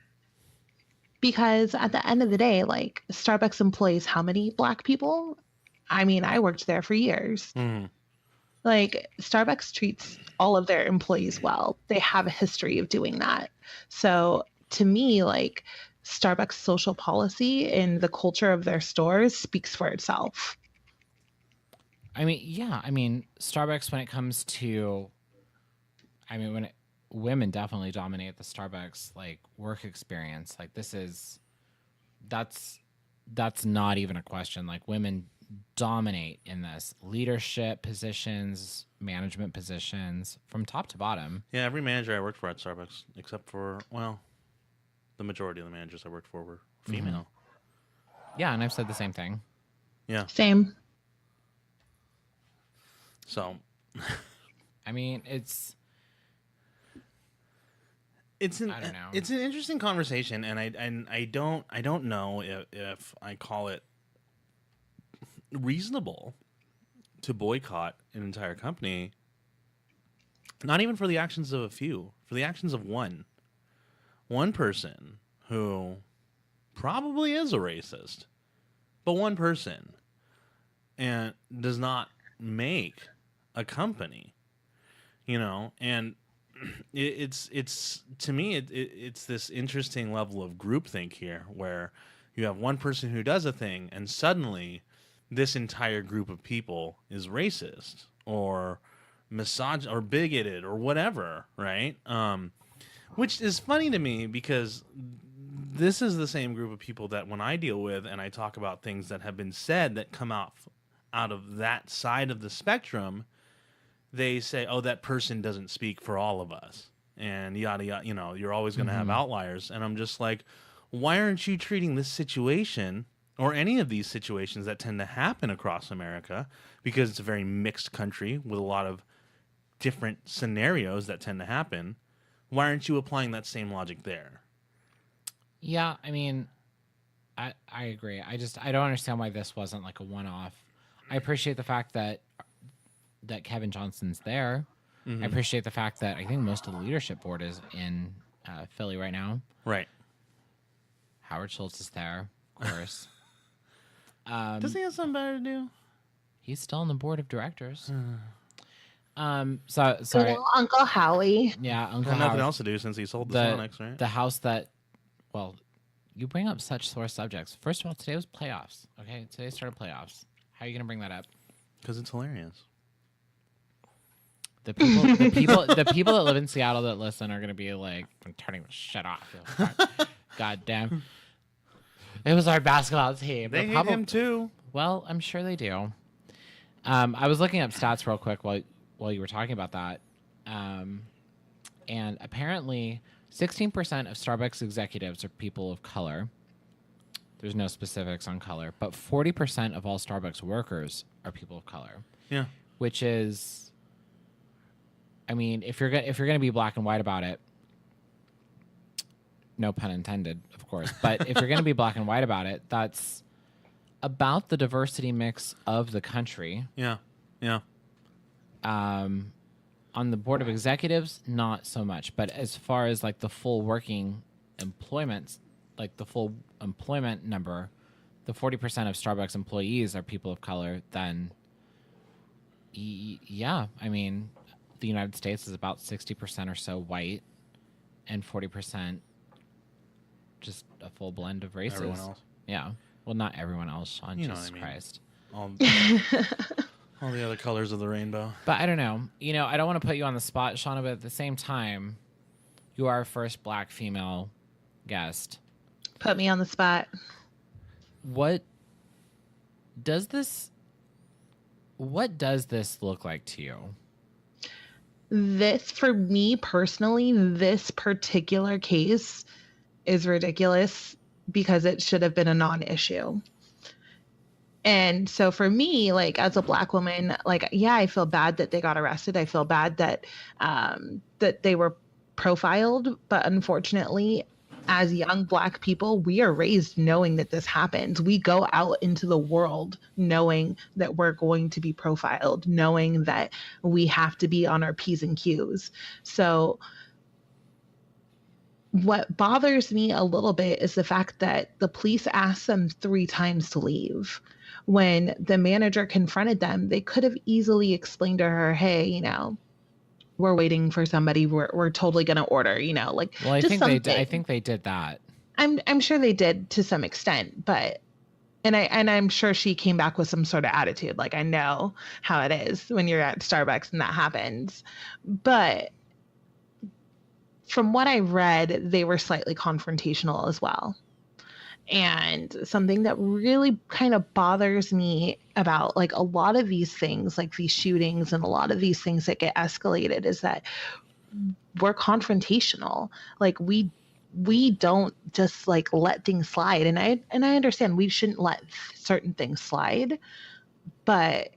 Because at the end of the day, like Starbucks employs how many black people? I mean, I worked there for years. Mm. Like Starbucks treats all of their employees well. They have a history of doing that. So to me, like Starbucks social policy and the culture of their stores speaks for itself. I mean, yeah. I mean, Starbucks, when it comes to, I mean, women definitely dominate the Starbucks like work experience. Like that's not even a question. Like women dominate in this leadership positions, management positions from top to bottom. Yeah, every manager I worked for at Starbucks, except for, well, the majority of the managers I worked for were female. Yeah, and I've said the same thing. Yeah. Same. So, I mean, it's I don't know. It's an interesting conversation, and I don't know if I call it reasonable to boycott an entire company. Not even for the actions of a few, for the actions of one person who probably is a racist, but one person, and does not make a company, you know, and it's to me it's this interesting level of groupthink here, where you have one person who does a thing, and suddenly this entire group of people is racist or misogynist or bigoted or whatever, right? Which is funny to me because this is the same group of people that when I deal with and I talk about things that have been said that come out of that side of the spectrum, they say, oh, that person doesn't speak for all of us, and yada, yada, you know, you're always going to have outliers. And I'm just like, why aren't you treating this situation or any of these situations that tend to happen across America, because it's a very mixed country with a lot of different scenarios that tend to happen, why aren't you applying that same logic there? Yeah, I mean, I agree. I don't understand why this wasn't like a one-off. I appreciate the fact that Kevin Johnson's there, I appreciate the fact that I think most of the leadership board is in Philly right now. Right. Howard Schultz is there, of course. Does he have something better to do? He's still on the board of directors. You Sorry. know, Uncle Howie. Yeah, Uncle Got nothing Howard. else to do since he sold the Sonics, right? The house that, well, you bring up such sore subjects. First of all, today was playoffs. Okay, today started playoffs. How are you gonna bring that up? Because it's hilarious. The people that live in Seattle that listen are gonna be like, I'm turning the shit off. God damn. It was our basketball team. They hate him too. Well, I'm sure they do. I was looking up stats real quick while you were talking about that, and apparently 16% of Starbucks executives are people of color. There's no specifics on color, but 40% of all Starbucks workers are people of color. Yeah. Which is, I mean, if you're gonna be black and white about it, no pun intended, of course, but if you're gonna be black and white about it, that's about the diversity mix of the country. Yeah. Yeah. On the board of executives, not so much. But as far as like the full working employment, like the full employment number, the 40% of Starbucks employees are people of color, then yeah, I mean, the United States is about 60% or so white and 40% just a full blend of races. Everyone else. Yeah. Well, not everyone else, Sean. You know Jesus what I mean. Christ. All the other colors of the rainbow. But I don't know. You know, I don't want to put you on the spot, Shauna, but at the same time, you are our first black female guest. Put me on the spot. What does this look like to you? This, for me personally, this particular case is ridiculous because it should have been a non-issue. And so for me, like as a black woman, like, yeah, I feel bad that they got arrested. I feel bad that that they were profiled. But unfortunately, as young black people, we are raised knowing that this happens. We go out into the world knowing that we're going to be profiled, knowing that we have to be on our P's and Q's. So what bothers me a little bit is the fact that the police asked them 3 times to leave. When the manager confronted them, they could have easily explained to her, hey, you know, we're waiting for somebody. We're totally going to order, you know, like, well, I just think something. I think they did that. I'm sure they did to some extent, but I'm sure she came back with some sort of attitude. Like, I know how it is when you're at Starbucks and that happens. But from what I read, they were slightly confrontational as well. And something that really kind of bothers me about like a lot of these things, like these shootings and a lot of these things that get escalated, is that we're confrontational. Like we don't just like let things slide. And I understand we shouldn't let certain things slide. But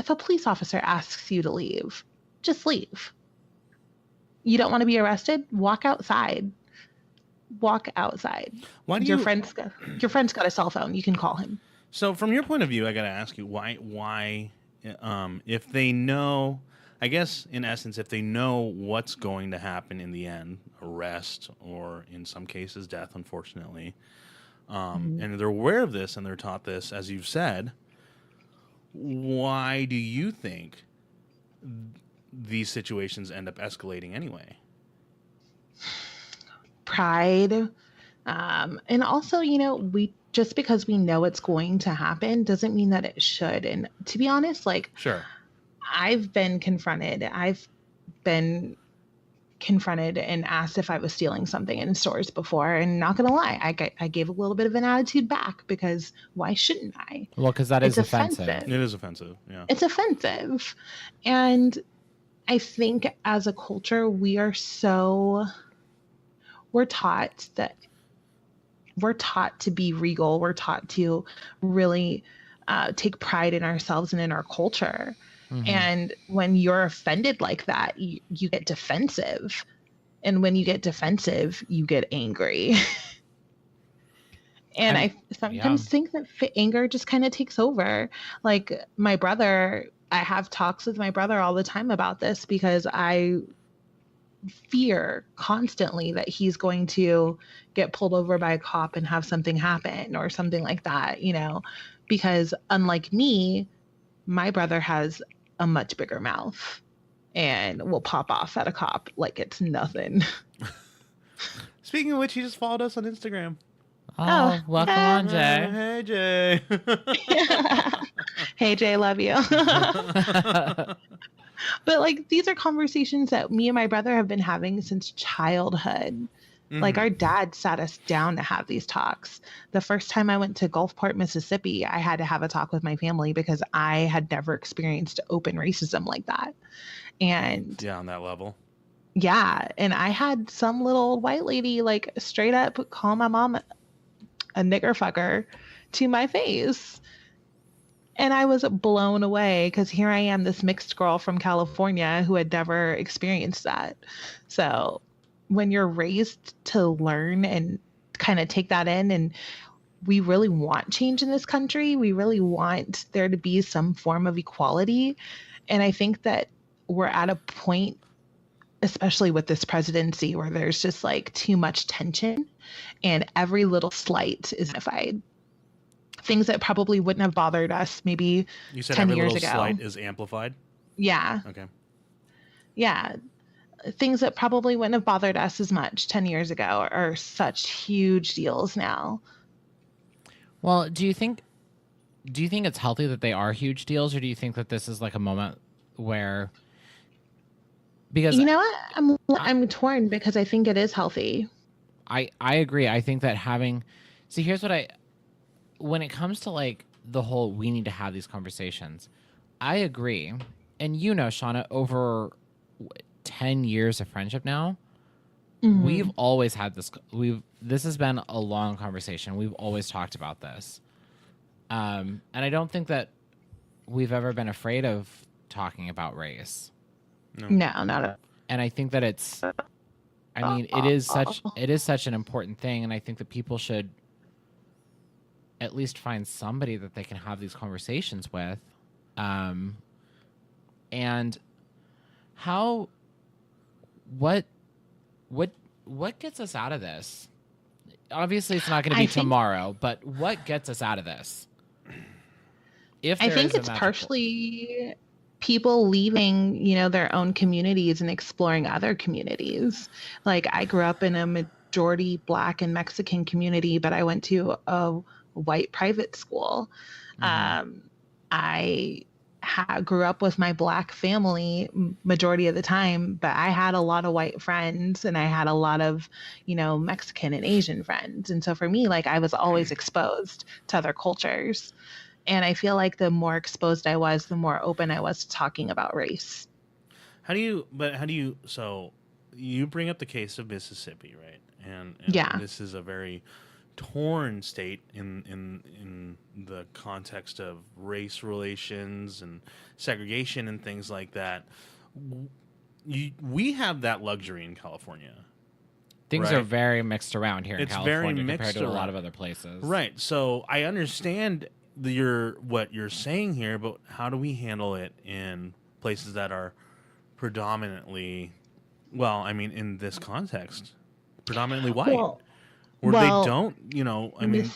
if a police officer asks you to leave, just leave. You don't want to be arrested? Walk outside. Walk outside. Why do your friend's got a cell phone. You can call him. So from your point of view, I got to ask you why if they know, I guess in essence, if they know what's going to happen in the end, arrest or in some cases death, unfortunately, and they're aware of this and they're taught this, as you've said, why do you think these situations end up escalating anyway? Pride. And also, you know, just because we know it's going to happen doesn't mean that it should. And to be honest, like, sure, I've been confronted and asked if I was stealing something in stores before. And not going to lie, I gave a little bit of an attitude back because why shouldn't I? Well, because that is offensive. It is offensive. Yeah. It's offensive. And I think as a culture, we're taught to be regal. We're taught to really take pride in ourselves and in our culture. Mm-hmm. And when you're offended like that, you get defensive. And when you get defensive, you get angry. And I sometimes think that anger just kind of takes over. Like my brother, I have talks with my brother all the time about this because I fear constantly that he's going to get pulled over by a cop and have something happen or something like that, because unlike me, my brother has a much bigger mouth and will pop off at a cop like it's nothing. Speaking of which, he just followed us on Instagram. Oh, welcome on, Jay. Hey, Jay. Hey, Jay, love you. But like these are conversations that me and my brother have been having since childhood. Like our dad sat us down to have these talks. The first time I went to Gulfport, Mississippi, I had to have a talk with my family because I had never experienced open racism like that. And Yeah, on that level. yeah, and I had some little old white lady like straight up call my mom a nigger fucker to my face. And I was blown away because here I am, this mixed girl from California who had never experienced that. So when you're raised to learn and kind of take that in, and we really want change in this country, we really want there to be some form of equality. And I think that we're at a point, especially with this presidency, where there's just like too much tension and every little slight is magnified. Things that probably wouldn't have bothered us maybe You said 10 every years little ago. slight is amplified? Yeah. Okay. Yeah. Things that probably wouldn't have bothered us as much 10 years ago are such huge deals now. Well, do you think it's healthy that they are huge deals, or do you think that this is like a moment where, because You know what? I'm torn because I think it is healthy. I agree. I think that here's what when it comes to like the whole we need to have these conversations, I agree. And Shauna, over 10 years of friendship now, we've always had this. This has been a long conversation. We've always talked about this. And I don't think that we've ever been afraid of talking about race. No, not at all. And I think that it is such an important thing, and I think that people should at least find somebody that they can have these conversations with. And what gets us out of this? Obviously it's not going to be tomorrow, but what gets us out of this? I think it's partially people leaving, their own communities and exploring other communities. Like I grew up in a majority Black and Mexican community, but I went to a white private school. I grew up with my Black family majority of the time, but I had a lot of white friends and I had a lot of, Mexican and Asian friends. And so for me, like I was always exposed to other cultures. And I feel like the more exposed I was, the more open I was to talking about race. So you bring up the case of Mississippi, right? And yeah, this is a very torn state in the context of race relations and segregation and things like that. We have that luxury in California. Things are very mixed around here in California compared to a lot around. of other places. Right. So I understand what you're saying here, but how do we handle it in places that are predominantly, in this context, predominantly white? They don't,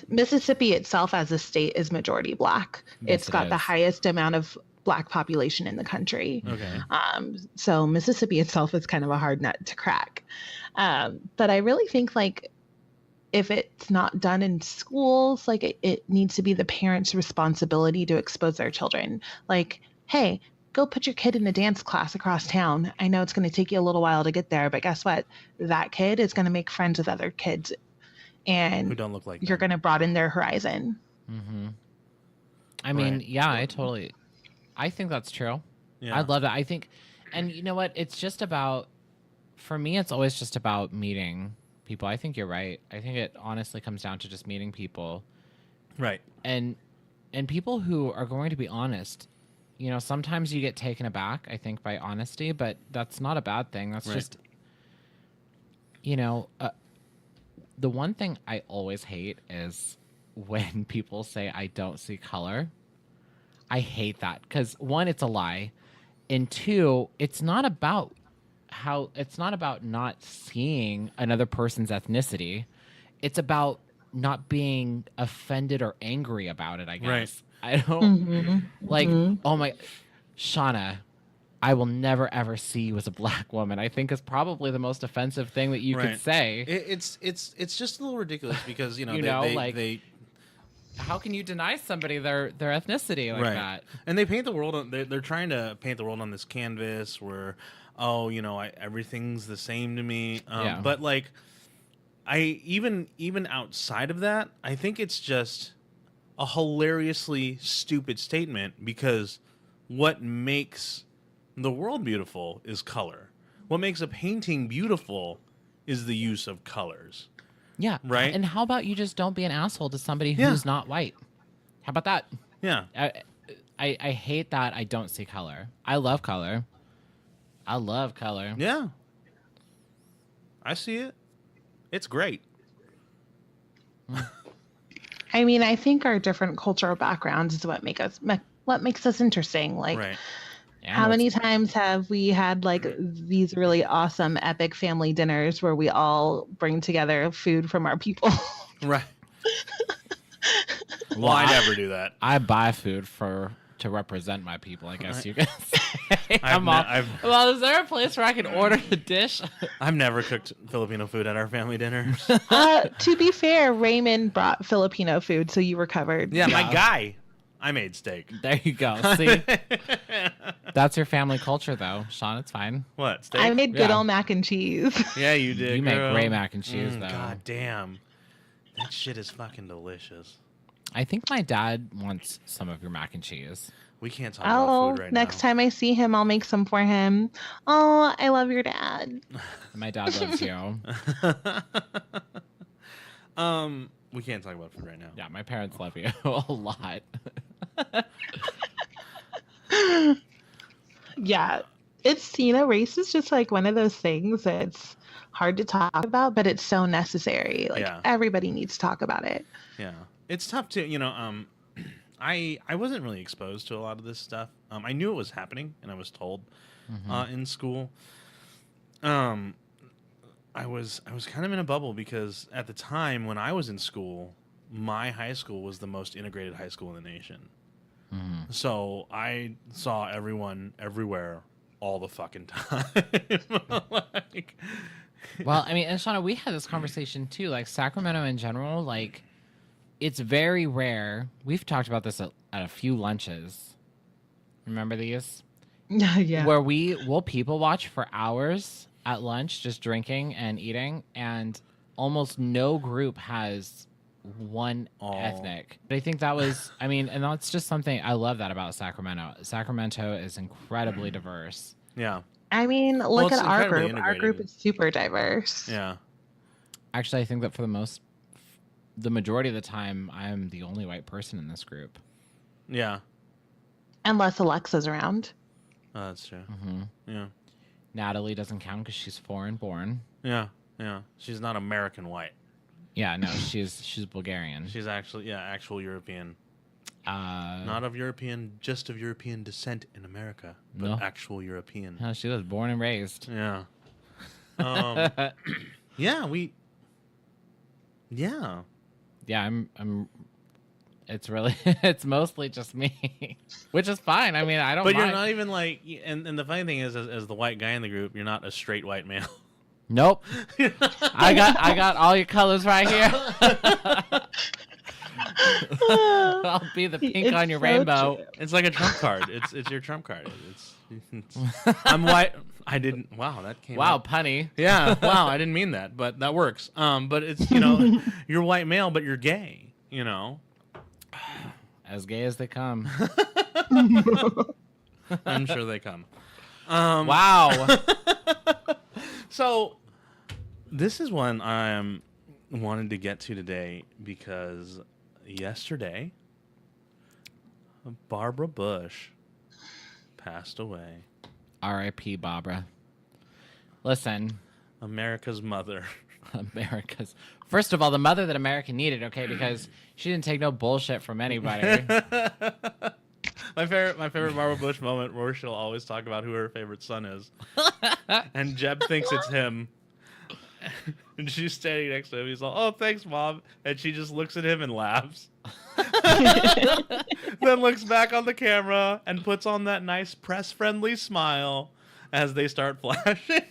Mississippi itself as a state is majority Black. Yes, it's got the highest amount of Black population in the country. Okay. So Mississippi itself is kind of a hard nut to crack. But I really think like if it's not done in schools, like it needs to be the parents' responsibility to expose their children. Like, hey, go put your kid in a dance class across town. I know it's going to take you a little while to get there, but guess what? That kid is going to make friends with other kids, and who don't look like you're going to broaden their horizon. Mm-hmm. I mean, yeah, I think that's true. Yeah. I love that. I think, and you know what? It's just about, for me, it's always just about meeting people. I think you're right. I think it honestly comes down to just meeting people. Right. And people who are going to be honest. Sometimes you get taken aback, I think, by honesty, but that's not a bad thing. That's just, the one thing I always hate is when people say I don't see color. I hate that because one, it's a lie, and two, it's not about not seeing another person's ethnicity. It's about not being offended or angry about it, I guess. Right. I don't Mhm. like, Mhm. oh my, Shauna, I will never ever see you as a black woman. I think is probably the most offensive thing that you could Right. say. It's just a little ridiculous because You know, like- they How can you deny somebody their ethnicity like that? And they paint the world on, they're trying to paint the world on this canvas where, oh, everything's the same to me. Yeah. But like, I even outside of that, I think it's just a hilariously stupid statement because what makes the world beautiful is color. What makes a painting beautiful is the use of colors. Yeah. Right? And how about you just don't be an asshole to somebody Yeah. who's not white? How about that? Yeah. I hate that I don't see color. I love color. I love color. Yeah. I see it. It's great. I mean, I think our different cultural backgrounds is what makes us interesting. Like, Right. Yeah, how many times have we had like these really awesome, epic family dinners where we all bring together food from our people? Right. Well, I never do that. I buy food to represent my people, I guess you can say. I've Well, is there a place where I can order a dish? I've never cooked Filipino food at our family dinners. To be fair, Raymond brought Filipino food, so you were covered. Yeah, my Yeah. guy. I made steak. There you go. See? That's your family culture, though. Sean, it's fine. What, steak? I made good Yeah. old mac and cheese. Yeah, you did. You make girl. great mac and cheese, though. God damn. That shit is fucking delicious. I think my dad wants some of your mac and cheese. We can't talk about Oh, food right next now. time I see him, I'll make some for him. Oh, I love your dad. My dad loves you. We can't talk about food right now. Yeah, my parents love you a lot. Yeah, race is just like one of those things that's hard to talk about, but it's so necessary. Like Yeah. everybody needs to talk about it. Yeah, it's tough to I wasn't really exposed to a lot of this stuff. I knew it was happening, and I was told in school. I was kind of in a bubble because at the time when I was in school, my high school was the most integrated high school in the nation. So I saw everyone everywhere all the fucking time. Like, Well, I mean, and Shauna, we had this conversation too. Like Sacramento in general, like it's very rare. We've talked about this at a few lunches. Remember these? Yeah. Where we'll people watch for hours at lunch, just drinking and eating, and almost no group has one ethnic. But I think that was, I mean, and that's just something I love that about Sacramento. Sacramento is incredibly diverse. yeah, I mean, look it's at our incredibly group. Our group integrated. is super diverse. yeah, Actually, I think that for the majority of the time, I'm the only white person in this group. yeah. Unless Alexa's around. Oh, that's true. hmm Yeah, Natalie doesn't count because she's foreign born. yeah. She's not American white. Yeah, no, she's Bulgarian. She's actually, actual European. Uh, Not of just of European descent in America, but No. actual European. no, she was born and raised. Yeah. Yeah, yeah. Yeah, I'm. It's really, it's mostly just me, which is fine. I mean, I don't. But you're mind. not even like, and the funny thing is, as the white guy in the group, you're not a straight white male. Nope. I got all your colors right here. I'll be the pink It's on your so rainbow. true. It's like a trump card. It's your trump card. It's I'm white. I didn't. Wow, that came. Wow, out. punny. Yeah. Wow, I didn't mean that, but that works. But it's you're white male, but you're gay. As gay as they come. I'm sure they come. Wow. So, this is one I wanted to get to today because yesterday, Barbara Bush passed away. R.I.P. Barbara. Listen, America's mother. America's. First of all, the mother that America needed, okay, because she didn't take no bullshit from anybody. My favorite Barbara Bush moment where she'll always talk about who her favorite son is, and Jeb thinks it's him, and she's standing next to him. He's like, "Oh, thanks, Mom," and she just looks at him and laughs. Then looks back on the camera and puts on that nice press-friendly smile as they start flashing.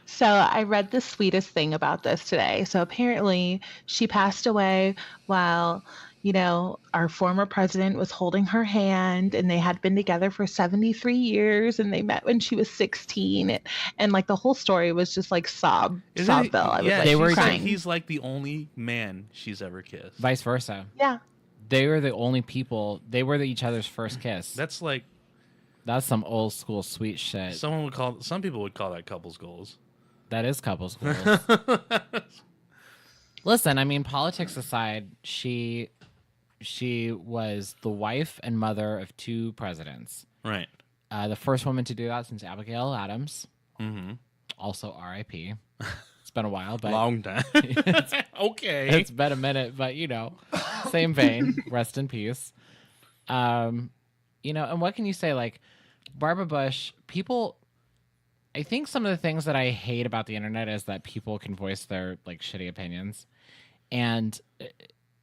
So I read the sweetest thing about this today. So apparently she passed away while, our former president was holding her hand, and they had been together for 73 years, and they met when she was 16. And like the whole story was just like Sobbville. I was they like were crying. He's like the only man she's ever kissed. Vice versa. Yeah. They were the only people. They were each other's first kiss. That's like That's some old school sweet shit. some people would call that couples goals. That is couples goals. Listen, I mean, politics aside, she was the wife and mother of 2 presidents. Right. The first woman to do that since Abigail Adams. Mm-hmm. Also R.I.P. It's been a while, but Long time. Okay. it's been a minute, but same vein. Rest in peace. And what can you say? Like Barbara Bush, people. I think some of the things that I hate about the internet is that people can voice their like shitty opinions, and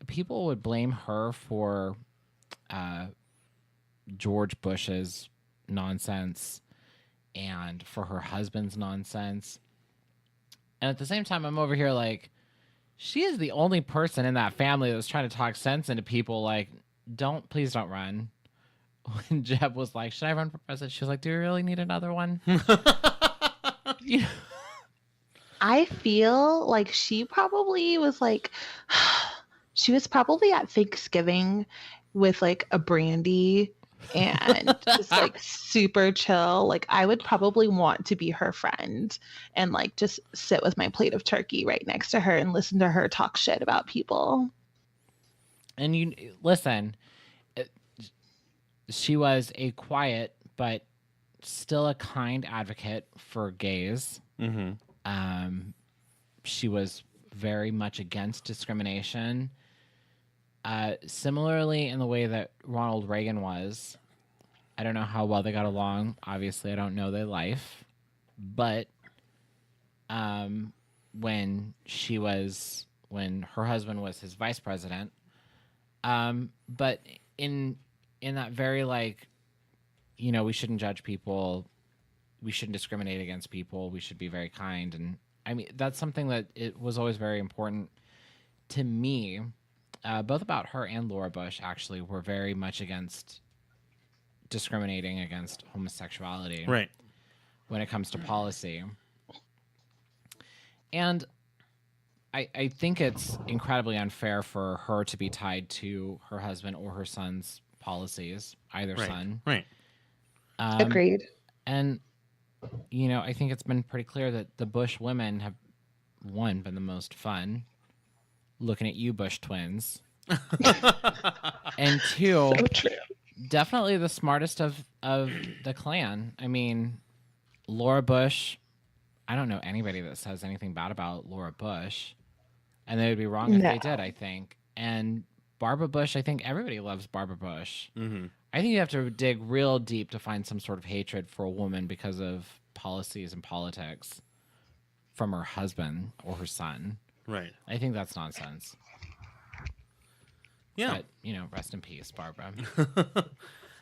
people would blame her for George Bush's nonsense and for her husband's nonsense. And at the same time, I'm over here like, she is the only person in that family that was trying to talk sense into people. Like, please don't run. When Jeb was like, should I run for president? She was like, do you really need another one? I feel like she probably was like, she was probably at Thanksgiving with like a brandy and just like super chill. Like I would probably want to be her friend and like just sit with my plate of turkey right next to her and listen to her talk shit about people. And listen, she was a quiet but still a kind advocate for gays. Mm-hmm. She was very much against discrimination. Similarly, in the way that Ronald Reagan was. I don't know how well they got along. Obviously, I don't know their life. But when her husband was his vice president, but in that very like, we shouldn't judge people, we shouldn't discriminate against people, we should be very kind. And I mean, that's something that it was always very important to me. Both about her and Laura Bush actually were very much against discriminating against homosexuality, Right. when it comes to policy. And I think it's incredibly unfair for her to be tied to her husband or her son's policies, either Right. son. Right. Agreed. And, I think it's been pretty clear that the Bush women have, one, been the most fun, looking at you, Bush twins. And 2, So true. definitely the smartest of the clan. I mean, Laura Bush, I don't know anybody that says anything bad about Laura Bush. And they would be wrong if they did, I think. And Barbara Bush, I think everybody loves Barbara Bush. Mm-hmm. I think you have to dig real deep to find some sort of hatred for a woman because of policies and politics from her husband or her son. Right. I think that's nonsense. Yeah. But, rest in peace, Barbara.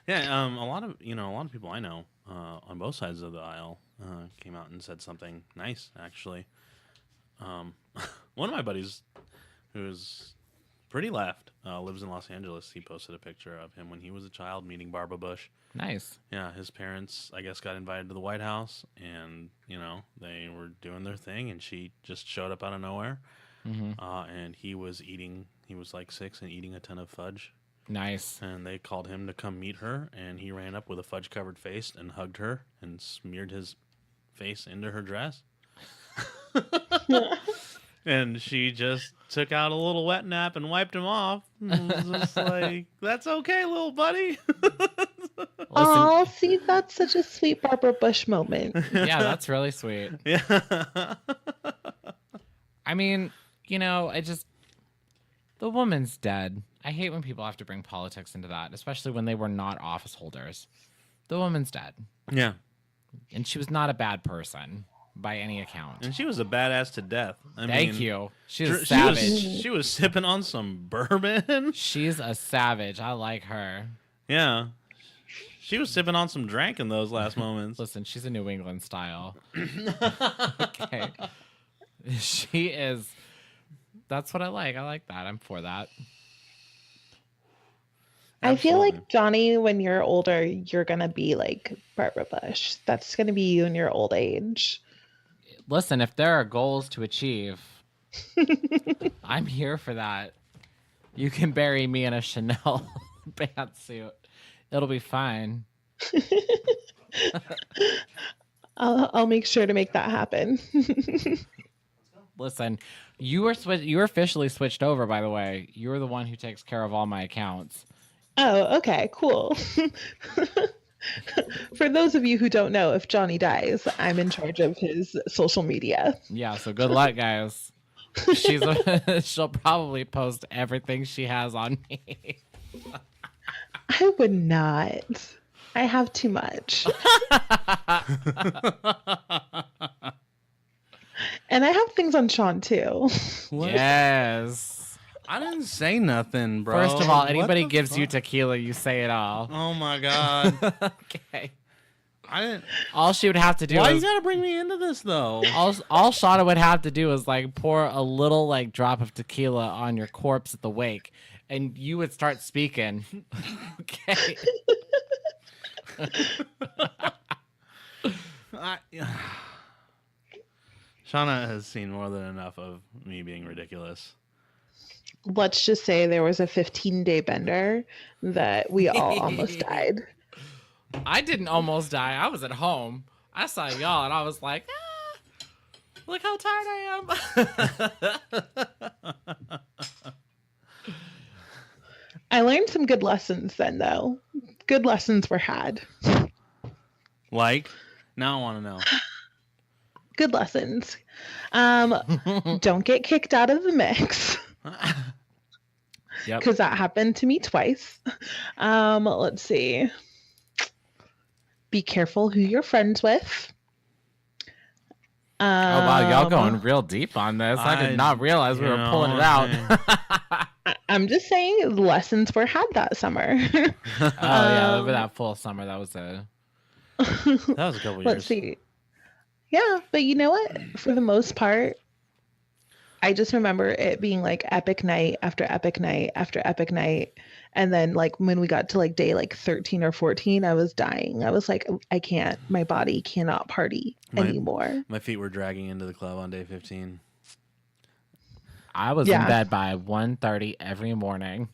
Yeah. A lot of people I know on both sides of the aisle came out and said something nice. Actually, one of my buddies, who's pretty left, lives in Los Angeles. He posted a picture of him when he was a child meeting Barbara Bush. Nice. Yeah, his parents, I guess, got invited to the White House, and they were doing their thing, and she just showed up out of nowhere. Mm-hmm. And he was like 6 and eating a ton of fudge. Nice. And they called him to come meet her, and he ran up with a fudge-covered face and hugged her and smeared his face into her dress. And she just took out a little wet nap and wiped him off. And was just like, that's okay, little buddy. Oh, see, that's such a sweet Barbara Bush moment. Yeah, that's really sweet. Yeah. I mean, I just, The woman's dead. I hate when people have to bring politics into that, especially when they were not office holders. The woman's dead. Yeah. And she was not a bad person by any account. And she was a badass to death. Thank you. She's a savage. She was sipping on some bourbon. She's a savage. I like her. Yeah. She was sipping on some drank in those last moments. Listen, she's a New England style. Okay. She is. That's what I like. I like that. I'm for that. I feel Absolutely. like, Johnny, when you're older, you're going to be like Barbara Bush. That's going to be you in your old age. Listen, if there are goals to achieve, I'm here for that. You can bury me in a Chanel pantsuit. It'll be fine. I'll make sure to make that happen. Listen, you were officially switched over, by the way. You're the one who takes care of all my accounts. Oh, okay, cool. For those of you who don't know, if Johnny dies, I'm in charge of his social media. Yeah, so good luck, guys. She'll probably post everything she has on me. I would not. I have too much. And I have things on Sean too. What? Yes. I didn't say nothing, bro. First of all, What anybody the gives you fuck? tequila, you say it all. Oh my god. Okay. I didn't. All she would have to do Why you is gotta bring me into this though? all Shauna would have to do is like pour a little like drop of tequila on your corpse at the wake, and you would start speaking. Okay. Shauna has seen more than enough of me being ridiculous. Let's just say there was a 15-day bender that we all almost died. I didn't almost die. I was at home. I saw y'all, and I was like, look how tired I am. I learned some good lessons then, though. Good lessons were had. Like, now I want to know. Good lessons. Don't get kicked out of the mix. Yep. Because that happened to me twice. Let's see. Be careful who you're friends with. Oh wow, y'all going real deep on this. I did not realize we were pulling it out. I'm just saying lessons were had that summer. Oh yeah, over that full summer, that was a. That was a couple years. Let's see. Yeah, but you know what? For the most part, I just remember it being like epic night after epic night after epic night. And then like when we got to like day like 13 or 14, I was dying. I was like, I can't, my body cannot party anymore. My feet were dragging into the club on day 15. I was in bed by 1:30 every morning.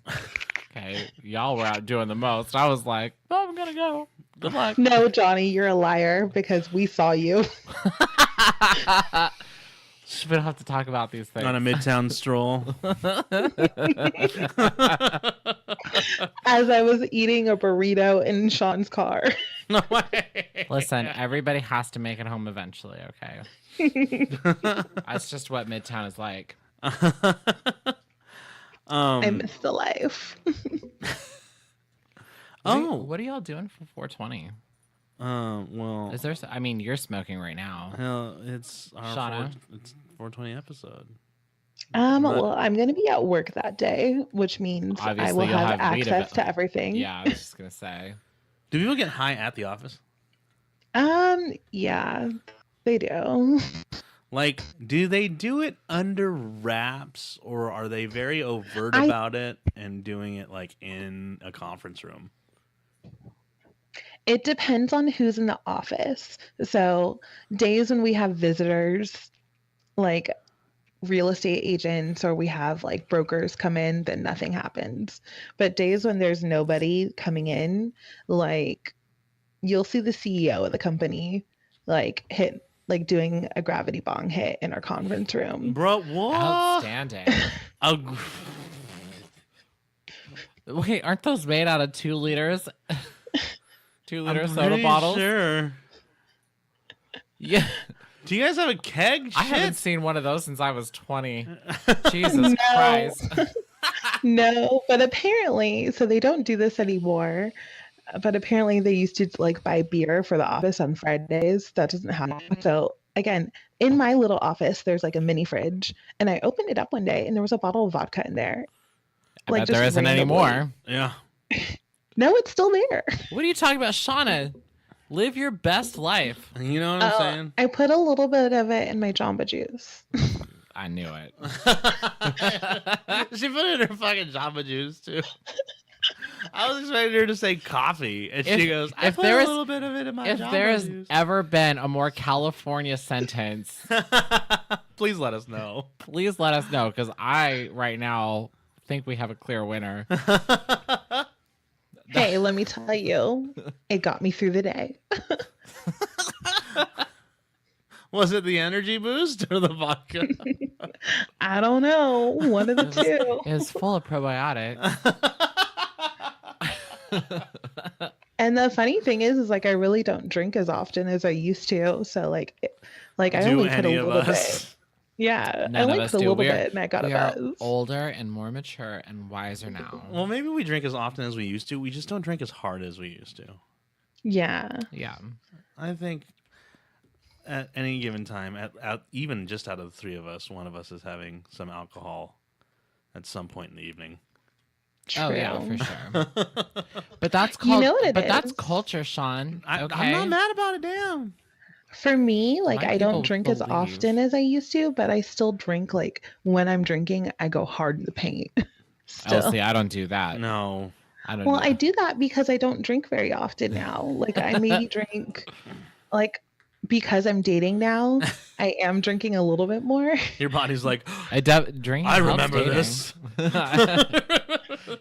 Okay, y'all were out doing the most. I was like, oh, I'm gonna go. Good luck. No, Johnny, you're a liar because we saw you. We don't have to talk about these things. On a midtown stroll. As I was eating a burrito in Sean's car. No way. Listen, everybody has to make it home eventually, okay? That's just what Midtown is like. I miss the life. What are y'all doing for 420? Well, Is there? I mean, you're smoking right now. hell, it's our Shauna? it's 420 episode. Well, I'm going to be at work that day, which means I Obviously, will you'll have have weed access to everything. Yeah, I was just gonna say. Do people get high at the office? Yeah, they do. Like, do they do it under wraps, or are they very overt about it and doing it like in a conference room? It depends on who's in the office. So days when we have visitors, like real estate agents, or we have like brokers come in, then nothing happens. But days when there's nobody coming in, like you'll see the CEO of the company like doing a gravity bong hit in our conference room. Bro, what? Outstanding. Wait, aren't those made out of 2 liters? 2-liter soda pretty bottles? Sure. Yeah. Do you guys have a keg? I haven't seen one of those since I was 20. Jesus Christ. No, but apparently, so they don't do this anymore. But apparently, they used to like buy beer for the office on Fridays. That doesn't happen. So again, in my little office, there's like a mini fridge, and I opened it up one day, and there was a bottle of vodka in there. I Like bet there just isn't randomly. anymore. Yeah. No, it's still there. What are you talking about, Shauna? Live your best life. You know what I'm saying? I put a little bit of it in my Jamba Juice. I knew it. She put it in her fucking Jamba Juice too. I was expecting her to say coffee, and she goes, "I put a little bit of it in my If Jamba there's Juice." ever been a more California sentence, Please let us know. please let us know, because I right now think we have a clear winner. Hey, let me tell you, it got me through the day. Was it the energy boost or the vodka? I don't know. One of the two. It was full of probiotics. And the funny thing is like I really don't drink as often as I used to. So like I Do only put a any of little us? bit. Yeah, None I of only us put a do. little We are- bit and I got a We are buzz. older and more mature and wiser now. Well, maybe we drink as often as we used to. We just don't drink as hard as we used to. Yeah. Yeah. I think at any given time, even just out of the three of us, one of us is having some alcohol at some point in the evening. Oh yeah, True. for sure. But that's called. know what it but that's is? culture, Sean. Okay. I'm not mad about it. Damn. For me, like My I people don't drink as believe. often as I used to, but I still drink like when I'm drinking, I go hard in the paint. Still. Oh, see, I don't do that. No. I don't. Well, do I do that because I don't drink very often now. Like I maybe drink like because I'm dating now, I am drinking a little bit more. Your body's like, Drinking. I helps remember dating. this.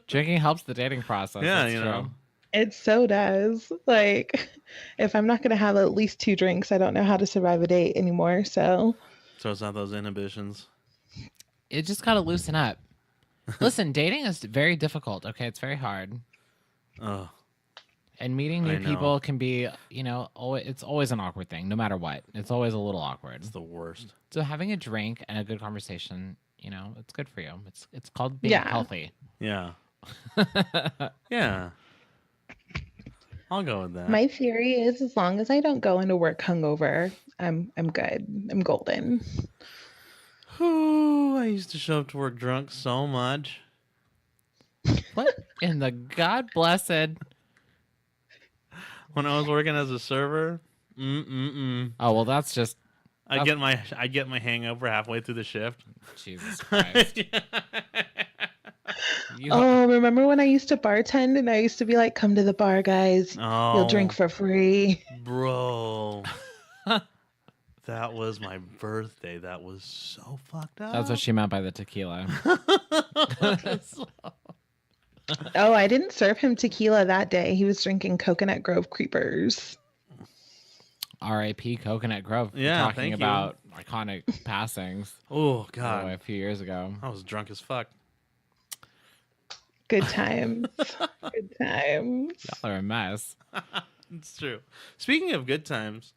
Drinking helps the dating process. Yeah, that's you true. know. It so does. Like if I'm not going to have at least 2 drinks, I don't know how to survive a date anymore. So So it's not those inhibitions. It just gotta loosen up. Listen, dating is very difficult. Okay, it's very hard, Oh, and meeting I new know. people can be, it's always an awkward thing. No matter what, it's always a little awkward. it's the worst. So having a drink and a good conversation, it's good for you. It's called being Yeah. healthy. Yeah. Yeah. I'll go with that. my theory is as long as I don't go into work hungover, I'm good. I'm golden. Ooh, I used to show up to work drunk so much. What in the God blessed? When I was working as a server, Oh well, that's just I get my hangover halfway through the shift. Jesus Christ. You- Oh, remember when I used to bartend and I used to be like, come to the bar, guys. Oh, You'll drink for free. bro. That was my birthday. That was so fucked up. That's what she meant by the tequila. Oh, I didn't serve him tequila that day. He was drinking Coconut Grove Creepers. R.I.P. Coconut Grove. We're Yeah, talking thank you. about iconic passings. Oh Oh, god, a few years ago. I was drunk as fuck. Good times. Good times. Y'all are a mess. It's true. Speaking of good times,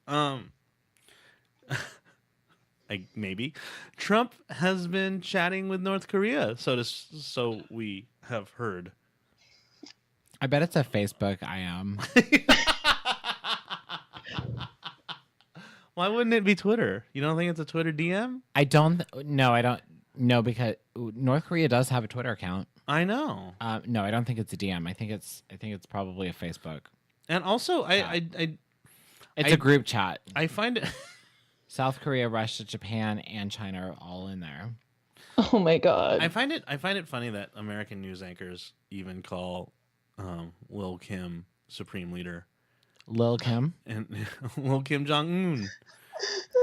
maybe Trump has been chatting with North Korea. So we have heard. I bet it's a Facebook I am. Why wouldn't it be Twitter? You don't think it's a Twitter DM? I don't know because North Korea does have a Twitter account. I know. No, I don't think it's a DM. I think it's probably a Facebook. And also, It's I- a group chat. I find it. South Korea, Russia, Japan, and China are all in there. Oh my god. I find it funny that American news anchors even call Lil Kim Supreme Leader Lil Kim. and Lil Kim Jong Un.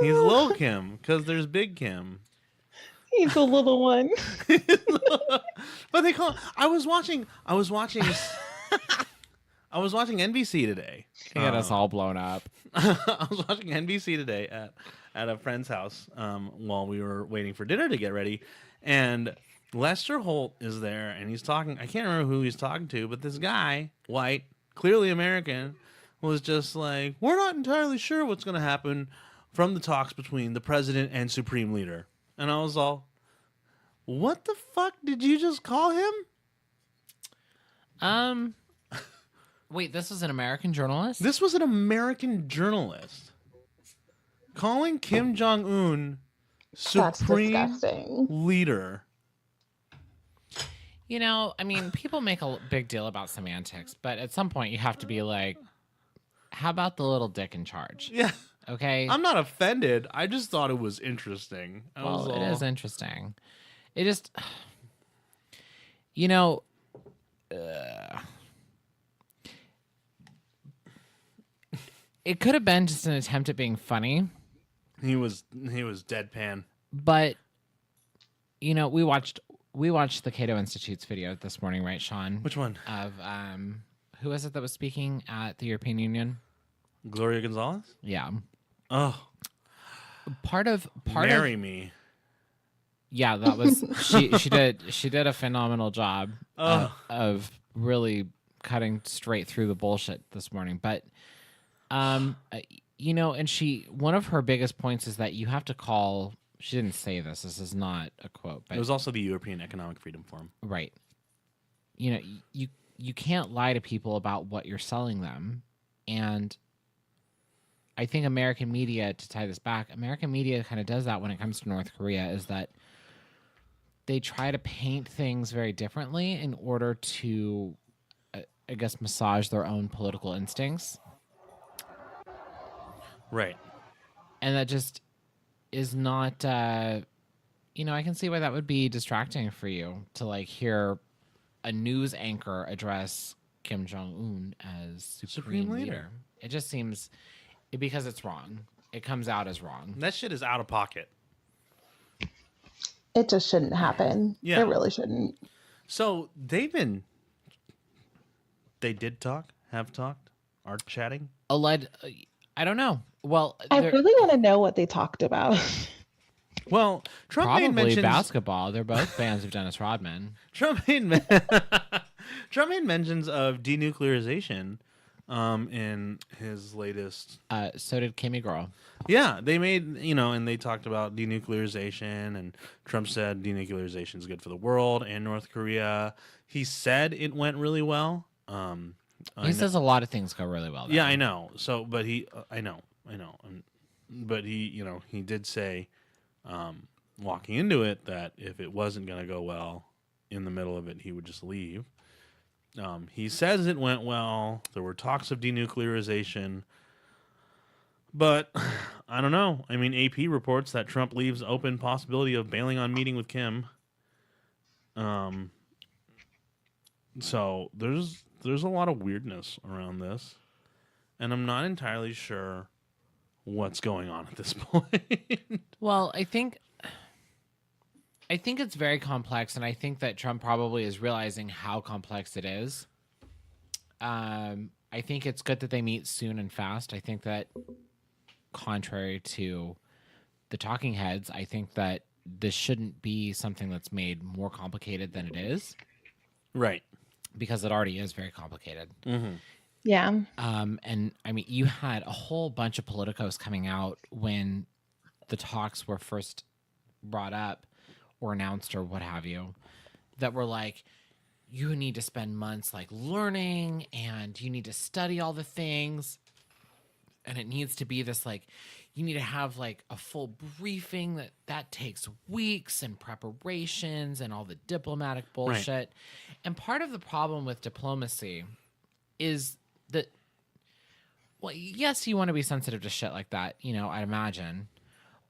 He's Lil Kim because there's Big Kim. He's a little one. But they call. I was watching NBC today. They got us all blown up. I was watching NBC today at a friend's house while we were waiting for dinner to get ready, and Lester Holt is there, and he's talking. I can't remember who he's talking to, but this guy, white, clearly American, was just like, "We're not entirely sure what's going to happen from the talks between the president and supreme leader." And I was all, What the fuck did you just call him? Wait, this was an American journalist? This was an American journalist calling Kim Jong-un That's supreme disgusting. leader. You know, I mean, people make a big deal about semantics, but at some point you have to be like, how about the little dick in charge? Yeah. Okay? I'm not offended. I just thought it was interesting. Well, it is interesting. It just, you know, it could have been just an attempt at being funny, He was deadpan. but you know, we watched the Cato Institute's video this morning, right, Sean? Which one? Of who was it that was speaking at the European Union? Gloria Gonzalez? Yeah. Oh, Part of marry me. Yeah, that was she did a phenomenal job of really cutting straight through the bullshit this morning. But you know, and one of her biggest points is that you have to call. She didn't say this. This is not a quote, but It was also the European Economic Freedom Forum. right. You know, you can't lie to people about what you're selling them, and I think American media, to tie this back, American media kind of does that when it comes to North Korea, is that they try to paint things very differently in order to, I guess, massage their own political instincts. Right. And that just is not, you know, I can see why that would be distracting for you to like hear a news anchor address Kim Jong-un as supreme leader. It just seems, because it's wrong. It comes out as wrong. That shit is out of pocket. It just shouldn't happen. Yeah. It really shouldn't. So they did talk, have talked, are chatting. I don't know. Well, I really want to know what they talked about. Well, Trump made probably mentions. basketball. They're both fans of Dennis Rodman. Trump made mentions of denuclearization in his latest. So did Kimmy Girl. Yeah, they made, and they talked about denuclearization, and Trump said denuclearization is good for the world and North Korea. He said it went really well. He says a lot of things go really well. Yeah, I know. So, but I know. But he, he did say, walking into it, that if it wasn't going to go well in the middle of it, he would just leave. He says it went well. There were talks of denuclearization. But I don't know. I mean, AP reports that Trump leaves open possibility of bailing on meeting with Kim. So there's a lot of weirdness around this, and I'm not entirely sure what's going on at this point. Well, I think it's very complex, and I think that Trump probably is realizing how complex it is. I think it's good that they meet soon and fast. I think that, contrary to the talking heads, I think that this shouldn't be something that's made more complicated than it is. Right. Because it already is very complicated. Mm-hmm. Yeah. And I mean, you had a whole bunch of politicos coming out when the talks were first brought up or announced or what have you, that were like, you need to spend months like learning, and you need to study all the things, and it needs to be this like, you need to have like a full briefing that takes weeks and preparations and all the diplomatic bullshit. Right. And part of the problem with diplomacy is that, well, yes, you want to be sensitive to shit like that, I'd imagine.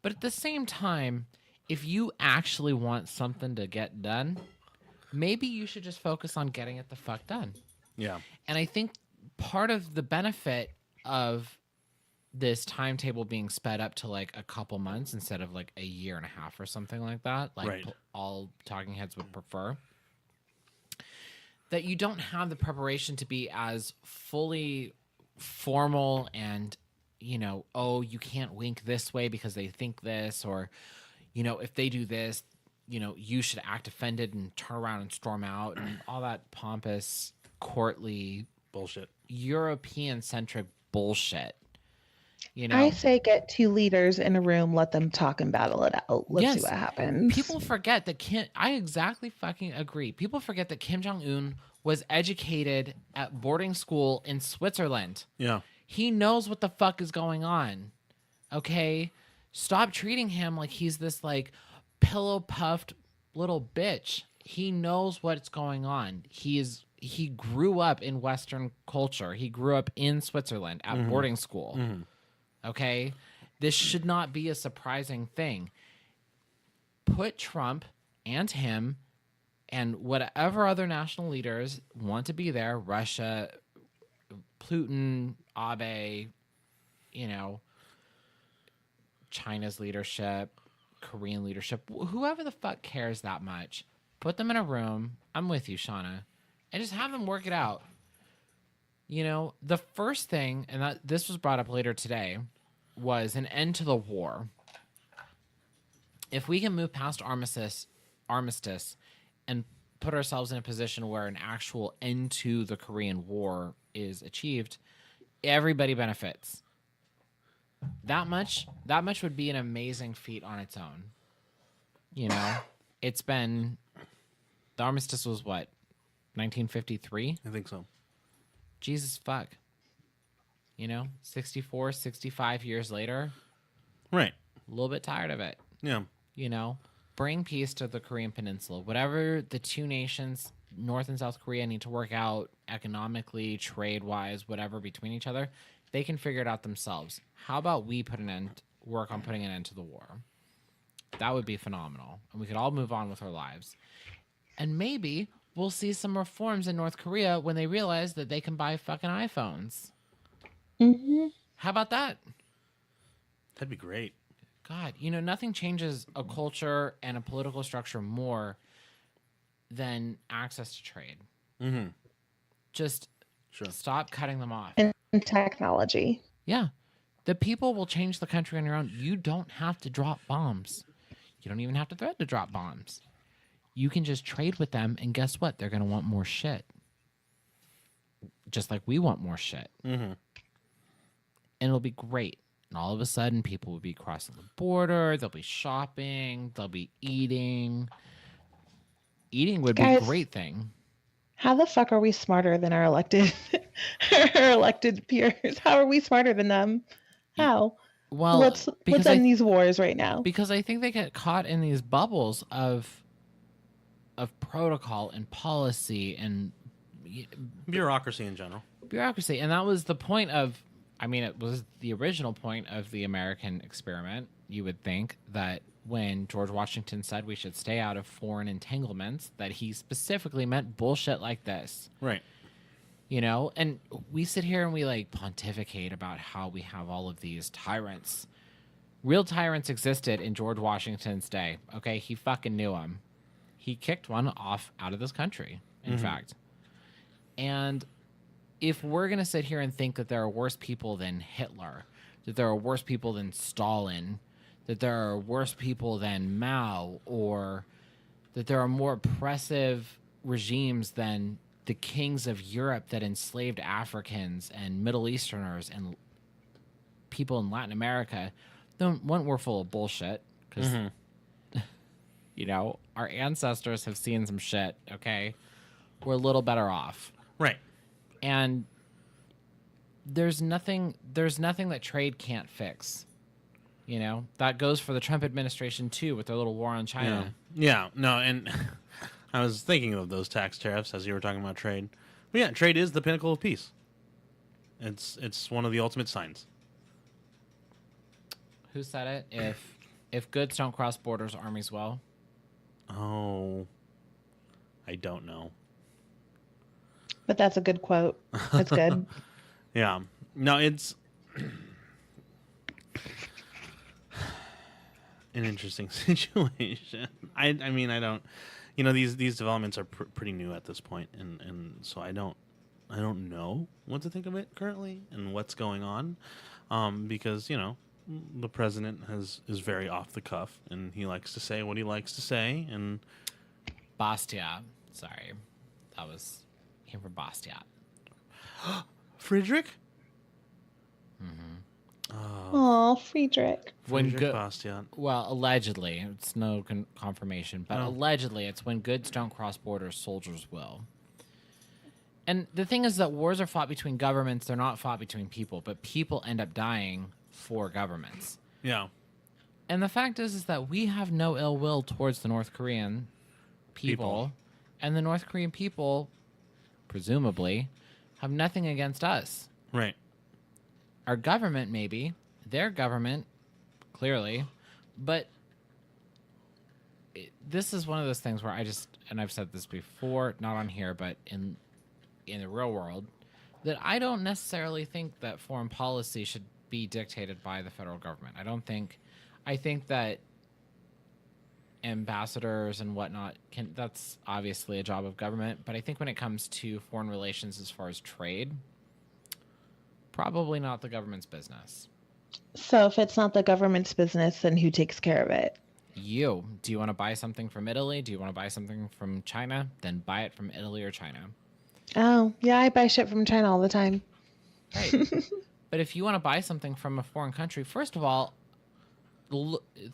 But at the same time, if you actually want something to get done, maybe you should just focus on getting it the fuck done. Yeah. And I think part of the benefit of this timetable being sped up to like a couple months instead of like a year and a half or something like that, like right. All talking heads would prefer, that you don't have the preparation to be as fully formal and, you can't wink this way because they think this, or, if they do this, you should act offended and turn around and storm out, and all that pompous, courtly bullshit, European-centric bullshit You know, I say get two leaders in a room, let them talk and battle it out. Let's see Yes. what happens. People forget that I exactly fucking agree. People forget that Kim Jong Un was educated at boarding school in Switzerland. Yeah. He knows what the fuck is going on. Okay? Stop treating him like he's this like pillow puffed little bitch. He knows what's going on. He grew up in Western culture. He grew up in Switzerland at boarding school. Okay? This should not be a surprising thing. Put Trump and him and whatever other national leaders want to be there, Russia, Putin, Abe, you know, China's leadership, Korean leadership, whoever the fuck cares that much, put them in a room. I'm with you, Shauna, and just have them work it out. You know, the first thing, and this was brought up later today, was an end to the war. If we can move past armistice and put ourselves in a position where an actual end to the Korean War is achieved, everybody benefits. That much would be an amazing feat on its own. You know, the armistice was what, 1953? I think so. Jesus fuck. You know, 64, 65 years later. Right. A little bit tired of it. Yeah. You know, bring peace to the Korean Peninsula. Whatever the two nations, North and South Korea, need to work out economically, trade-wise, whatever, between each other, they can figure it out themselves. How about we work on putting an end to the war? That would be phenomenal. And we could all move on with our lives. And maybe we'll see some reforms in North Korea when they realize that they can buy fucking iPhones. Mm-hmm. How about that? That'd be great. God, you know, nothing changes a culture and a political structure more than access to trade. Mm-hmm. Just stop cutting them off. And technology. Yeah. The people will change the country on your own. You don't have to drop bombs. You don't even have to threaten to drop bombs. You can just trade with them, and guess what? They're going to want more shit. Just like we want more shit. Mm-hmm. And it'll be great. And all of a sudden, people will be crossing the border. They'll be shopping. They'll be eating. Eating would be a great thing. How the fuck are we smarter than our elected peers? How are we smarter than them? How? Well, let's end these wars right now. Because I think they get caught in these bubbles of protocol and policy and bureaucracy in general. Bureaucracy, and that was the point of. I mean, it was the original point of the American experiment. You would think that when George Washington said we should stay out of foreign entanglements, that he specifically meant bullshit like this. Right. You know, and we sit here and we like pontificate about how we have all of these tyrants. Real tyrants existed in George Washington's day. Okay, he fucking knew them. He kicked one off out of this country, in fact. And if we're going to sit here and think that there are worse people than Hitler, that there are worse people than Stalin, that there are worse people than Mao, or that there are more oppressive regimes than the kings of Europe that enslaved Africans and Middle Easterners and people in Latin America, then one, we're full of bullshit because, you know, our ancestors have seen some shit, okay? We're a little better off. Right. And there's nothing that trade can't fix. You know, that goes for the Trump administration too, with their little war on China. Yeah. No, and I was thinking of those tax tariffs as you were talking about trade. But yeah, trade is the pinnacle of peace. It's one of the ultimate signs. Who said it? If goods don't cross borders, armies will. Oh, I don't know. But that's a good quote. That's good. Yeah. No, it's an interesting situation. I mean, I don't. You know, these developments are pretty new at this point, and so I don't know what to think of it currently and what's going on, because you know the president is very off the cuff and he likes to say what he likes to say and Bastia. Sorry, that came from Bastia. Friedrich. Oh, Friedrich. When Friedrich good, Bastiat. well, allegedly, it's no confirmation, but Oh. allegedly, it's when goods don't cross borders, soldiers will. And the thing is that wars are fought between governments; they're not fought between people, but people end up dying for governments. Yeah. And the fact is that we have no ill will towards the North Korean people. And the North Korean people, presumably, have nothing against us. Right. Our government, maybe. Their government, clearly. But this is one of those things where I just, and I've said this before, not on here, but in the real world, that I don't necessarily think that foreign policy should be dictated by the federal government. I think that ambassadors and whatnot that's obviously a job of government, but I think when it comes to foreign relations as far as trade, probably not the government's business. So if it's not the government's business, then who takes care of it? Do you want to buy something from Italy? Do you want to buy something from China? Then buy it from Italy or China. Oh, yeah, I buy shit from China all the time. Right. But if you want to buy something from a foreign country, first of all,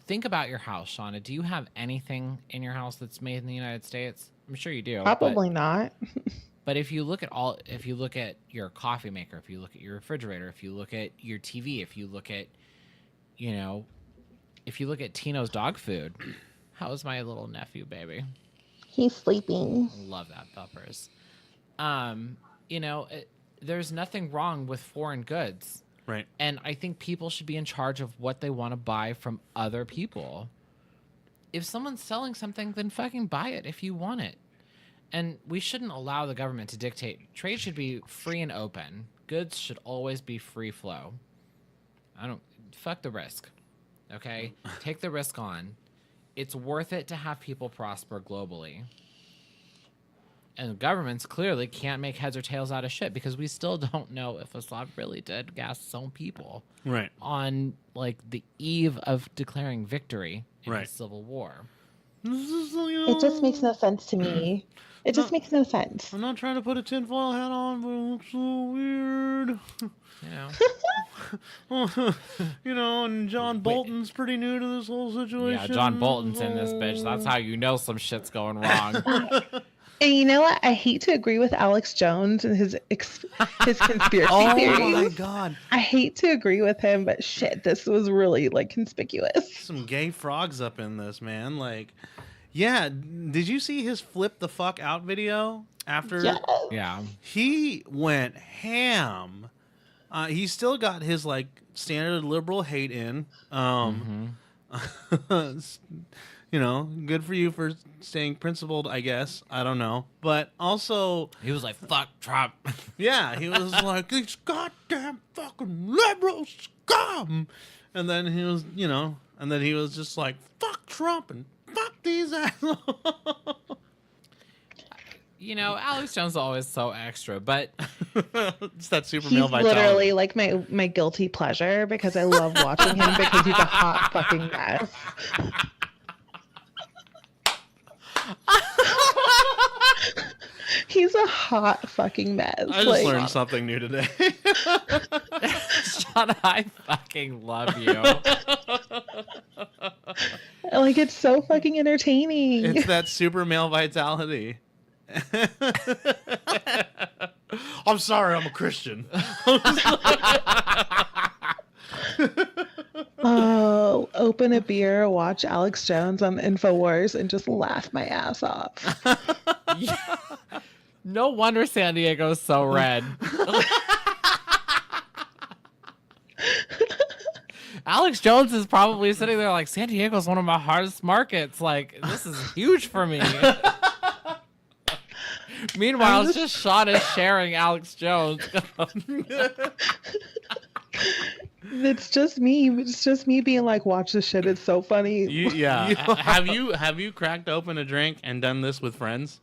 think about your house, Shauna. Do you have anything in your house that's made in the United States? I'm sure you do. Probably not. But if you look at your coffee maker, if you look at your refrigerator, if you look at your TV, if you look at Tino's dog food, how's my little nephew, baby? He's sleeping. Love that puppers. There's nothing wrong with foreign goods. Right. And I think people should be in charge of what they want to buy from other people. If someone's selling something, then fucking buy it if you want it. And we shouldn't allow the government to dictate. Trade should be free and open. Goods should always be free flow. Fuck the risk. Okay? Take the risk on. It's worth it to have people prosper globally. And governments clearly can't make heads or tails out of shit because we still don't know if Assad really did gas his own people. Right. On the eve of declaring victory in Right. the civil war. It just makes no sense to me. It just makes no sense. I'm not trying to put a tinfoil hat on, but it looks so weird. And John Bolton's pretty new to this whole situation. Yeah, John Bolton's in this bitch. That's how you know some shit's going wrong. And you know what? I hate to agree with Alex Jones and his conspiracy theories. Oh my god. I hate to agree with him, but shit, this was really conspicuous. Some gay frogs up in this, man. Yeah, did you see his flip the fuck out video after? Yes. Yeah. He went ham. He still got his standard liberal hate in. Good for you for staying principled, I guess. I don't know. But also, He was like, fuck Trump. yeah, he was like, these goddamn fucking liberal scum. And then he was, just like, fuck Trump and fuck these assholes. Alex Jones is always so extra, but It's that super He's male vitality. literally my guilty pleasure because I love watching him because he's a hot fucking mess. He's a hot fucking mess. I just learned something new today. Sean, I fucking love you. It's so fucking entertaining. It's that super male vitality. I'm sorry, I'm a Christian. Oh, open a beer, watch Alex Jones on InfoWars, and just laugh my ass off. Yeah. No wonder San Diego's so red. Alex Jones is probably sitting there like, San Diego's one of my hardest markets. This is huge for me. Meanwhile, it's just Shauna sharing Alex Jones. It's just me. It's just me being like, watch this shit. It's so funny. Have you cracked open a drink and done this with friends?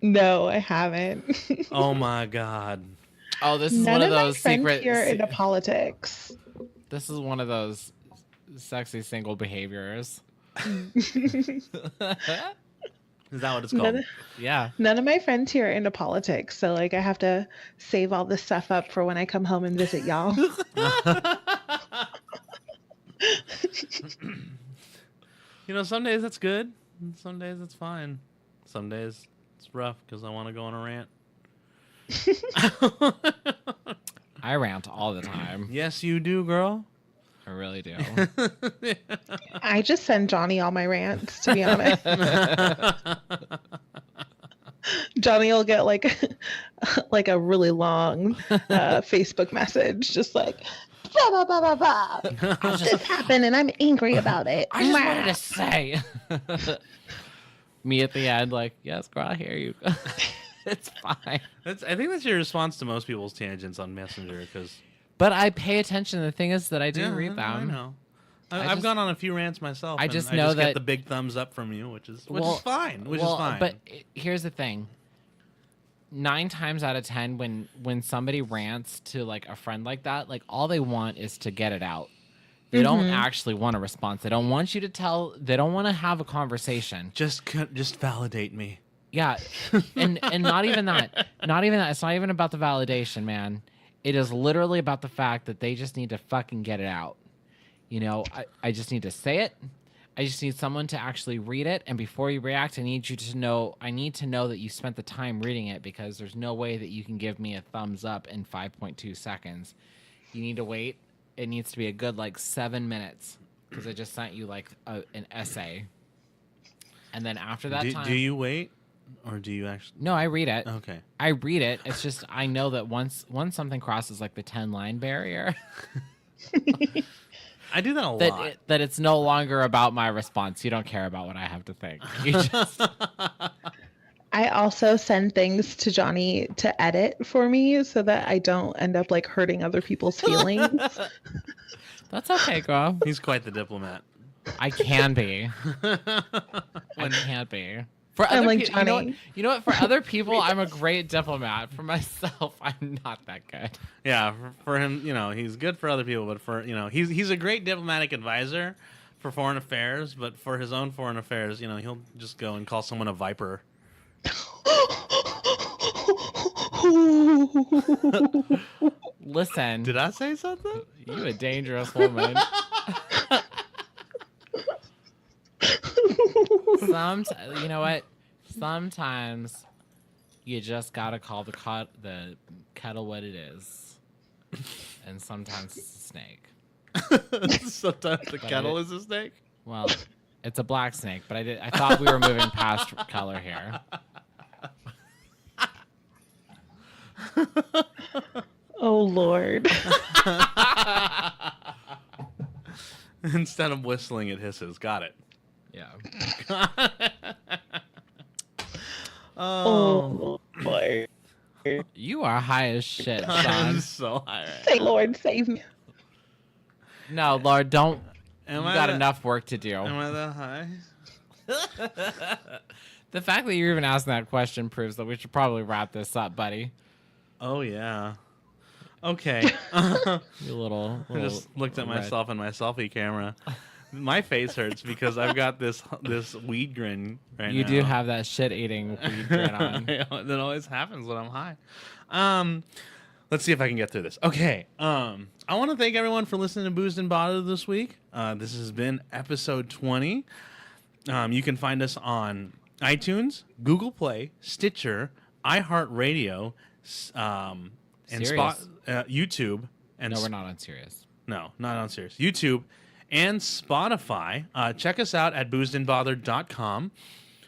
No, I haven't. Oh my god. Oh, this is None one of of those my friends secret. here into politics. This is one of those sexy single behaviors. Is that what it's called? Yeah. None of my friends here are into politics, so I have to save all this stuff up for when I come home and visit y'all. You know, some days that's good. And some days it's fine. Some days it's rough because I want to go on a rant. I rant all the time. Yes, you do, girl. I really do. I just send Johnny all my rants, to be honest. Johnny will get like a really long Facebook message, just like blah blah blah blah blah. This happened and I'm angry about it. I just wanted to say. Me at the end, like, yes, girl, I hear you. It's fine. I think that's your response to most people's tangents on Messenger, because. But I pay attention. The thing is that I do read them. I know. I've gone on a few rants myself. I just know that get the big thumbs up from you, which is fine. Which is fine. But here's the thing. 9 times out of 10, when somebody rants to like a friend like that, like all they want is to get it out. They don't actually want a response. They don't want you to tell. They don't want to have a conversation. Just validate me. Yeah, and not even that. Not even that. It's not even about the validation, man. It is literally about the fact that they just need to fucking get it out. You know, I just need to say it. I just need someone to actually read it. And before you react, I need to know that you spent the time reading it, because there's no way that you can give me a thumbs up in 5.2 seconds. You need to wait. It needs to be a good, 7 minutes, because I just sent you, an essay. And then after that time... Do you wait? Or do you actually... No, I read it. Okay. I read it. It's just I know that once something crosses, the 10-line barrier... I do that a lot. That it's no longer about my response. You don't care about what I have to think. You just... I also send things to Johnny to edit for me so that I don't end up hurting other people's feelings. That's okay, girl. He's quite the diplomat. I can be. I can't be. For I'm other like, people, Johnny. you know what? For other people, I'm a great diplomat. For myself, I'm not that good. Yeah, for him, he's good for other people, but for he's a great diplomatic advisor for foreign affairs. But for his own foreign affairs, he'll just go and call someone a viper. Listen. Did I say something? You a dangerous woman. You know what? Sometimes you just gotta call the kettle what it is, and sometimes it's a snake. Sometimes the kettle is a snake. Well, it's a black snake, but I thought we were moving past color here. Oh Lord! Instead of whistling, it hisses. Got it. Yeah. Oh Lord! You are high as shit, son. I'm so high. Right Say, now. Lord, save me. No, Lord, don't. Am You I got that- enough work to do. Am I that high? The fact that you're even asking that question proves that we should probably wrap this up, buddy. Oh yeah. Okay. You little I just looked at red. myself in my selfie camera. My face hurts because I've got this weed grin right now. You do have that shit-eating weed grin on. That always happens when I'm high. Let's see if I can get through this. Okay. I want to thank everyone for listening to Boozed and Bothered this week. This has been episode 20. You can find us on iTunes, Google Play, Stitcher, iHeartRadio, and Sirius. YouTube. And No, we're not on Sirius. No, not on Sirius. YouTube and Spotify. Check us out at boozedandbothered.com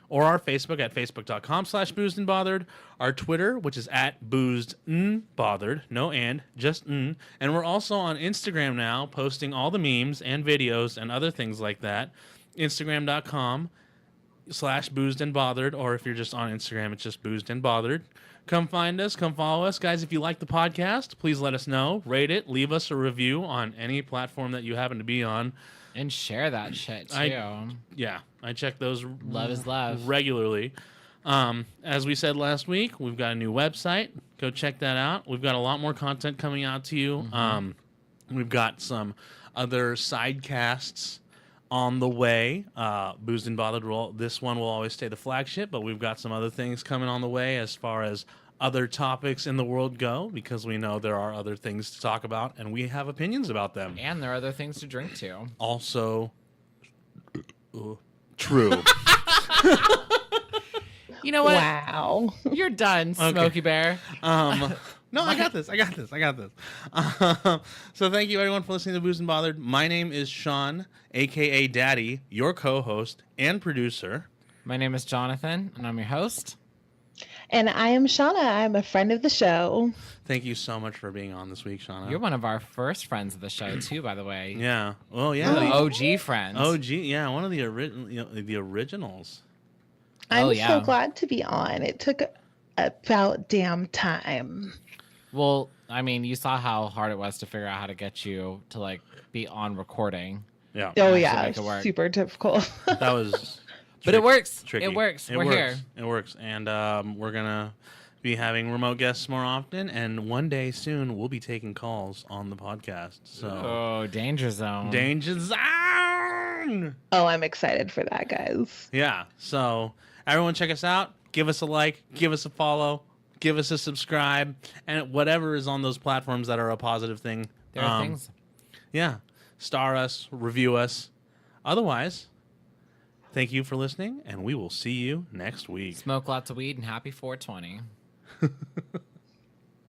or our Facebook at facebook.com/boozedandbothered. Our Twitter, which is at boozedandbothered. No and, just n. And we're also on Instagram now, posting all the memes and videos and other things like that. Instagram.com/boozedandbothered, or if you're just on Instagram, it's just boozedandbothered. Come find us. Come follow us. Guys, if you like the podcast, please let us know. Rate it. Leave us a review on any platform that you happen to be on. And share that shit, too. I check those Love is love. regularly. As we said last week, we've got a new website. Go check that out. We've got a lot more content coming out to you. We've got some other side casts on the way. Boozed and Bothered this one will always stay the flagship, but we've got some other things coming on the way as far as other topics in the world go, because we know there are other things to talk about and we have opinions about them. And there are other things to drink, too. Also, True. You know what? Wow. You're done, Smokey Bear. No, I got this. So thank you everyone for listening to Booze and Bothered. My name is Sean, aka Daddy, your co-host and producer. My name is Jonathan, and I'm your host. And I am Shauna. I'm a friend of the show. Thank you so much for being on this week, Shauna. You're one of our first friends of the show, too, by the way. Yeah. Well, yeah. The OG friends. OG, yeah, one of the originals. I'm yeah. so glad to be on. It took about damn time. Well, I mean, you saw how hard it was to figure out how to get you to like be on recording. Yeah. Oh Actually yeah, make it work. super difficult. That was But it works. tricky. It works. It We're works. here. It works. And we're going to be having remote guests more often. And one day soon, we'll be taking calls on the podcast. So, Oh, danger zone. danger zone. Oh, I'm excited for that, guys. Yeah. So, everyone check us out. Give us a like. Give us a follow. Give us a subscribe. And whatever is on those platforms that are a positive thing. There are things. Yeah. Star us. Review us. Otherwise, thank you for listening. And we will see you next week. Smoke lots of weed and happy 420.